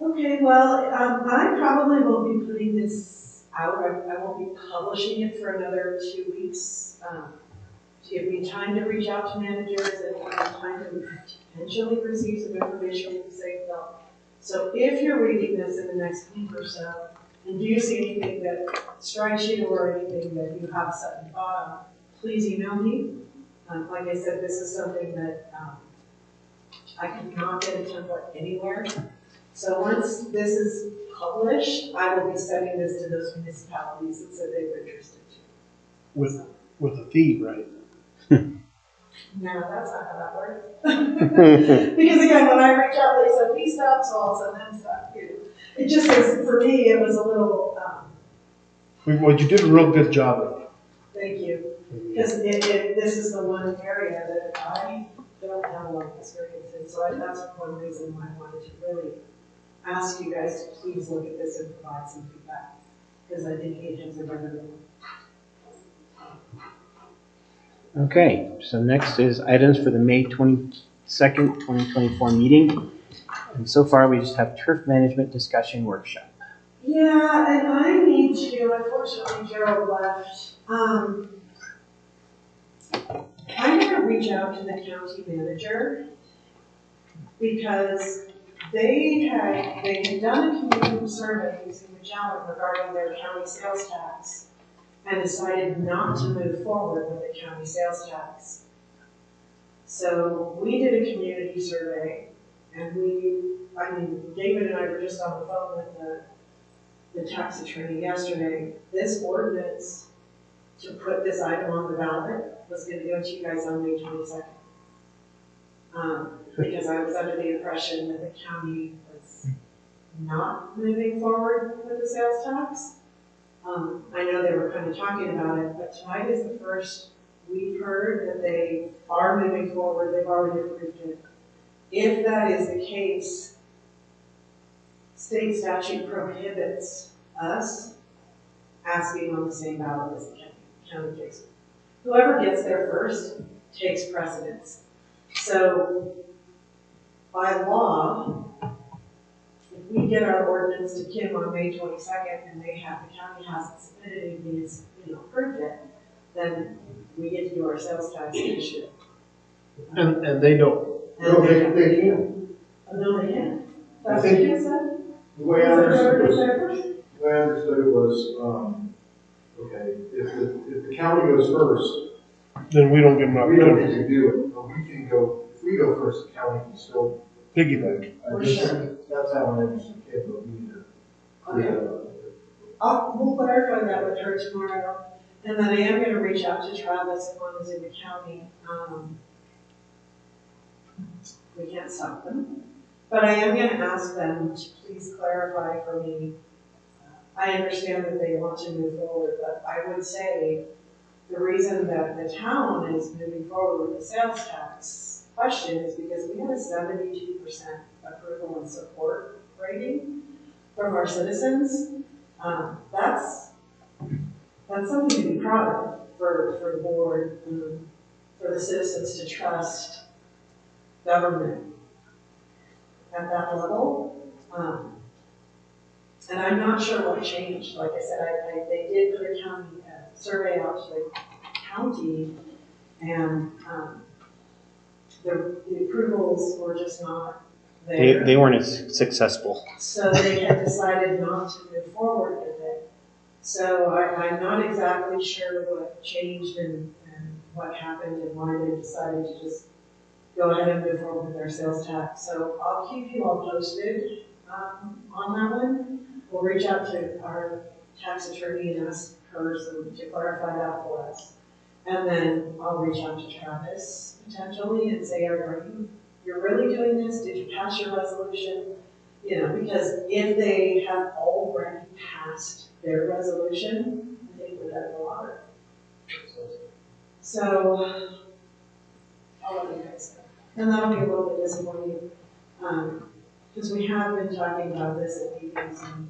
Okay, well, I probably will be putting this out. I won't be publishing it for another 2 weeks. To give me time to reach out to managers and time to potentially receive some information with the same bill. So if you're reading this in the next week or so, and do you see anything that strikes you or anything that you have set in thought on, please email me. Like I said, this is something that I cannot get a template anywhere. So once this is published, I will be sending this to those municipalities that said they were interested too. With a fee, right? No, that's not how that works. Because again, when I reach out, they said, please stop, so I'll send them stuff. It just is, for me, it was a little, Well, you did a real good job of it. thank you. Because this is the one area that I don't have a lot of experience in. So that's one reason why I wanted to really ask you guys to please look at this and provide some feedback. Because I think agents are better than. okay, so next is items for the May 22nd, 2024 meeting. And so far, we just have turf management discussion workshop. Yeah, and I need to, unfortunately, Gerald left. I'm going to reach out to the county manager because they had done a community survey using Magellan regarding their county sales tax and decided not to move forward with the county sales tax. So we did a community survey, and David and I were just on the phone with the tax attorney yesterday. This ordinance to put this item on the ballot was going to go to you guys on May 22nd. Because I was under the impression that the county was not moving forward with the sales tax. I know they were kind of talking about it, but tonight is the first we've heard that they are moving forward. They've already approved it. If that is the case, state statute prohibits us asking on the same ballot as the county takes. Whoever gets there first takes precedence. So by law, if we get our ordinance to Kim on May 22nd and the county hasn't submitted anything, it's approved it, then we get to do our sales tax issue. And they don't. No, they can. No, they can't. I That's think what you said? The way I understood it it was, okay, if the county goes first, then we don't get an We don't opportunity. get to do it, but we can go, if we go first, the county can still. Piggyback. That's how I understood it, but we either. Okay. We'll clarify that with her tomorrow. And then I am gonna reach out to Travis if one is in the county. We can't stop them. But I am gonna ask them to please clarify for me. I understand that they want to move forward, but I would say the reason that the town is moving forward with the sales tax question is because we have a 72% approval and support rating from our citizens. That's something to be proud of for the board, for the citizens to trust government at that level. And I'm not sure what changed. Like I said, they did put a survey out to the county, and the approvals were just not there. They weren't as successful. So they had decided not to move forward with it. So I'm not exactly sure what changed and what happened and why they decided to just go ahead and move forward with their sales tax. So I'll keep you all posted on that one. We'll reach out to our tax attorney and ask her to clarify that for us. And then I'll reach out to Travis potentially and say, you're really doing this? Did you pass your resolution? You know, because if they have already passed their resolution, I think we're dead in the water. So I'll let you guys know. And that'll be a little bit disappointing, because we have been talking about this at meetings, and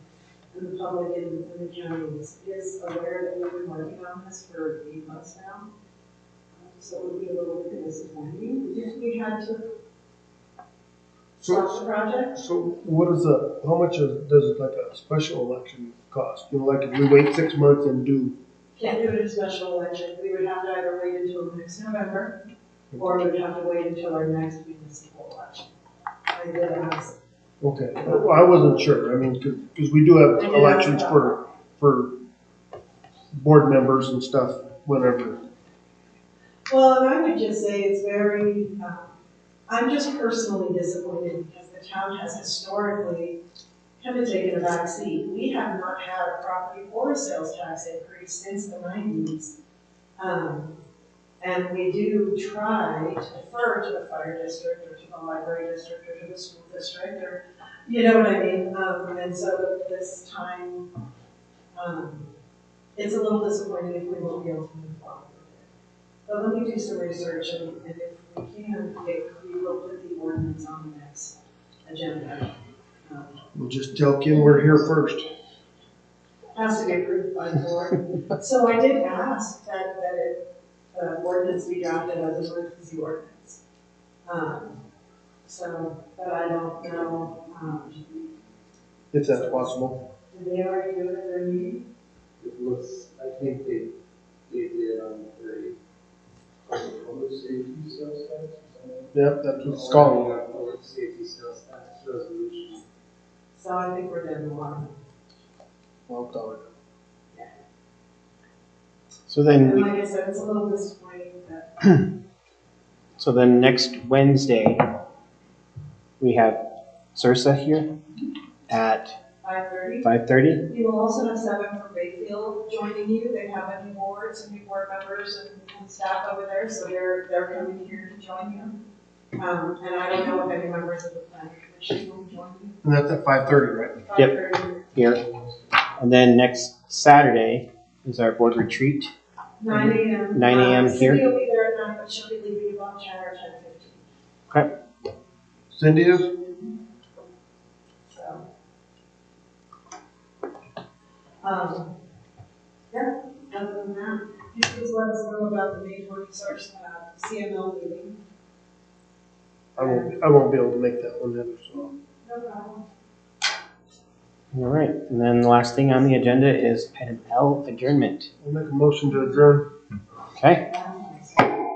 the public in the county is aware that we've been working on this for 8 months now. So it would be a little bit disappointing if we had to stop the project. So what is how much does it like a special election cost? You know, like if we wait 6 months and do. Can't do it in a special election. We would have to either wait until next November, or we would have to wait until our next municipal election. I did ask. Okay, well, I wasn't sure. I mean, because we do have elections for board members and stuff whenever. Well, and I would just say it's very, I'm just personally disappointed because the town has historically kind of taken a back seat. We have not had a property or a sales tax increase since the 90s. And we do try to defer to the fire district or to the library district or to the school district, or, you know what I mean? And so this time, it's a little disappointing if we won't be able to move forward with it. But let me do some research, and if we can, we will put the ordinance on the next agenda. We'll just tell Kim we're here first. Has to be approved by the board. So I did ask that ordinance be drafted as an emergency ordinance. But I don't know. If that's possible. Did they already do it at their meeting? It looks, I think they did on the public safety sales tax or something. Yep, that's what it's called. Public safety sales tax resolution. So I think we're dead in the water. Well done. So then, And like I said, it's a little disappointing that. so then next Wednesday, we have Sursa here at 5:30. 5:30. You will also have 7 from Bayfield joining you. They have a new board, some new board members and staff over there, so they're coming here to join you. And I don't know if any members of the planning commission will join you. And that's at 5:30, right? 5:30. Yep, here. And then next Saturday is our board retreat. 9 a.m. 9 a.m. here. Cindy will be there at 9, but she'll be leaving about 10 or 10:15. Okay. Cindy is? So. Yeah, other than that, you please let us know about the May 21st CML meeting. I won't be able to make that one either, so. No problem. All right. And then the last thing on the agenda is item L, adjournment. I'll make a motion to adjourn. Okay.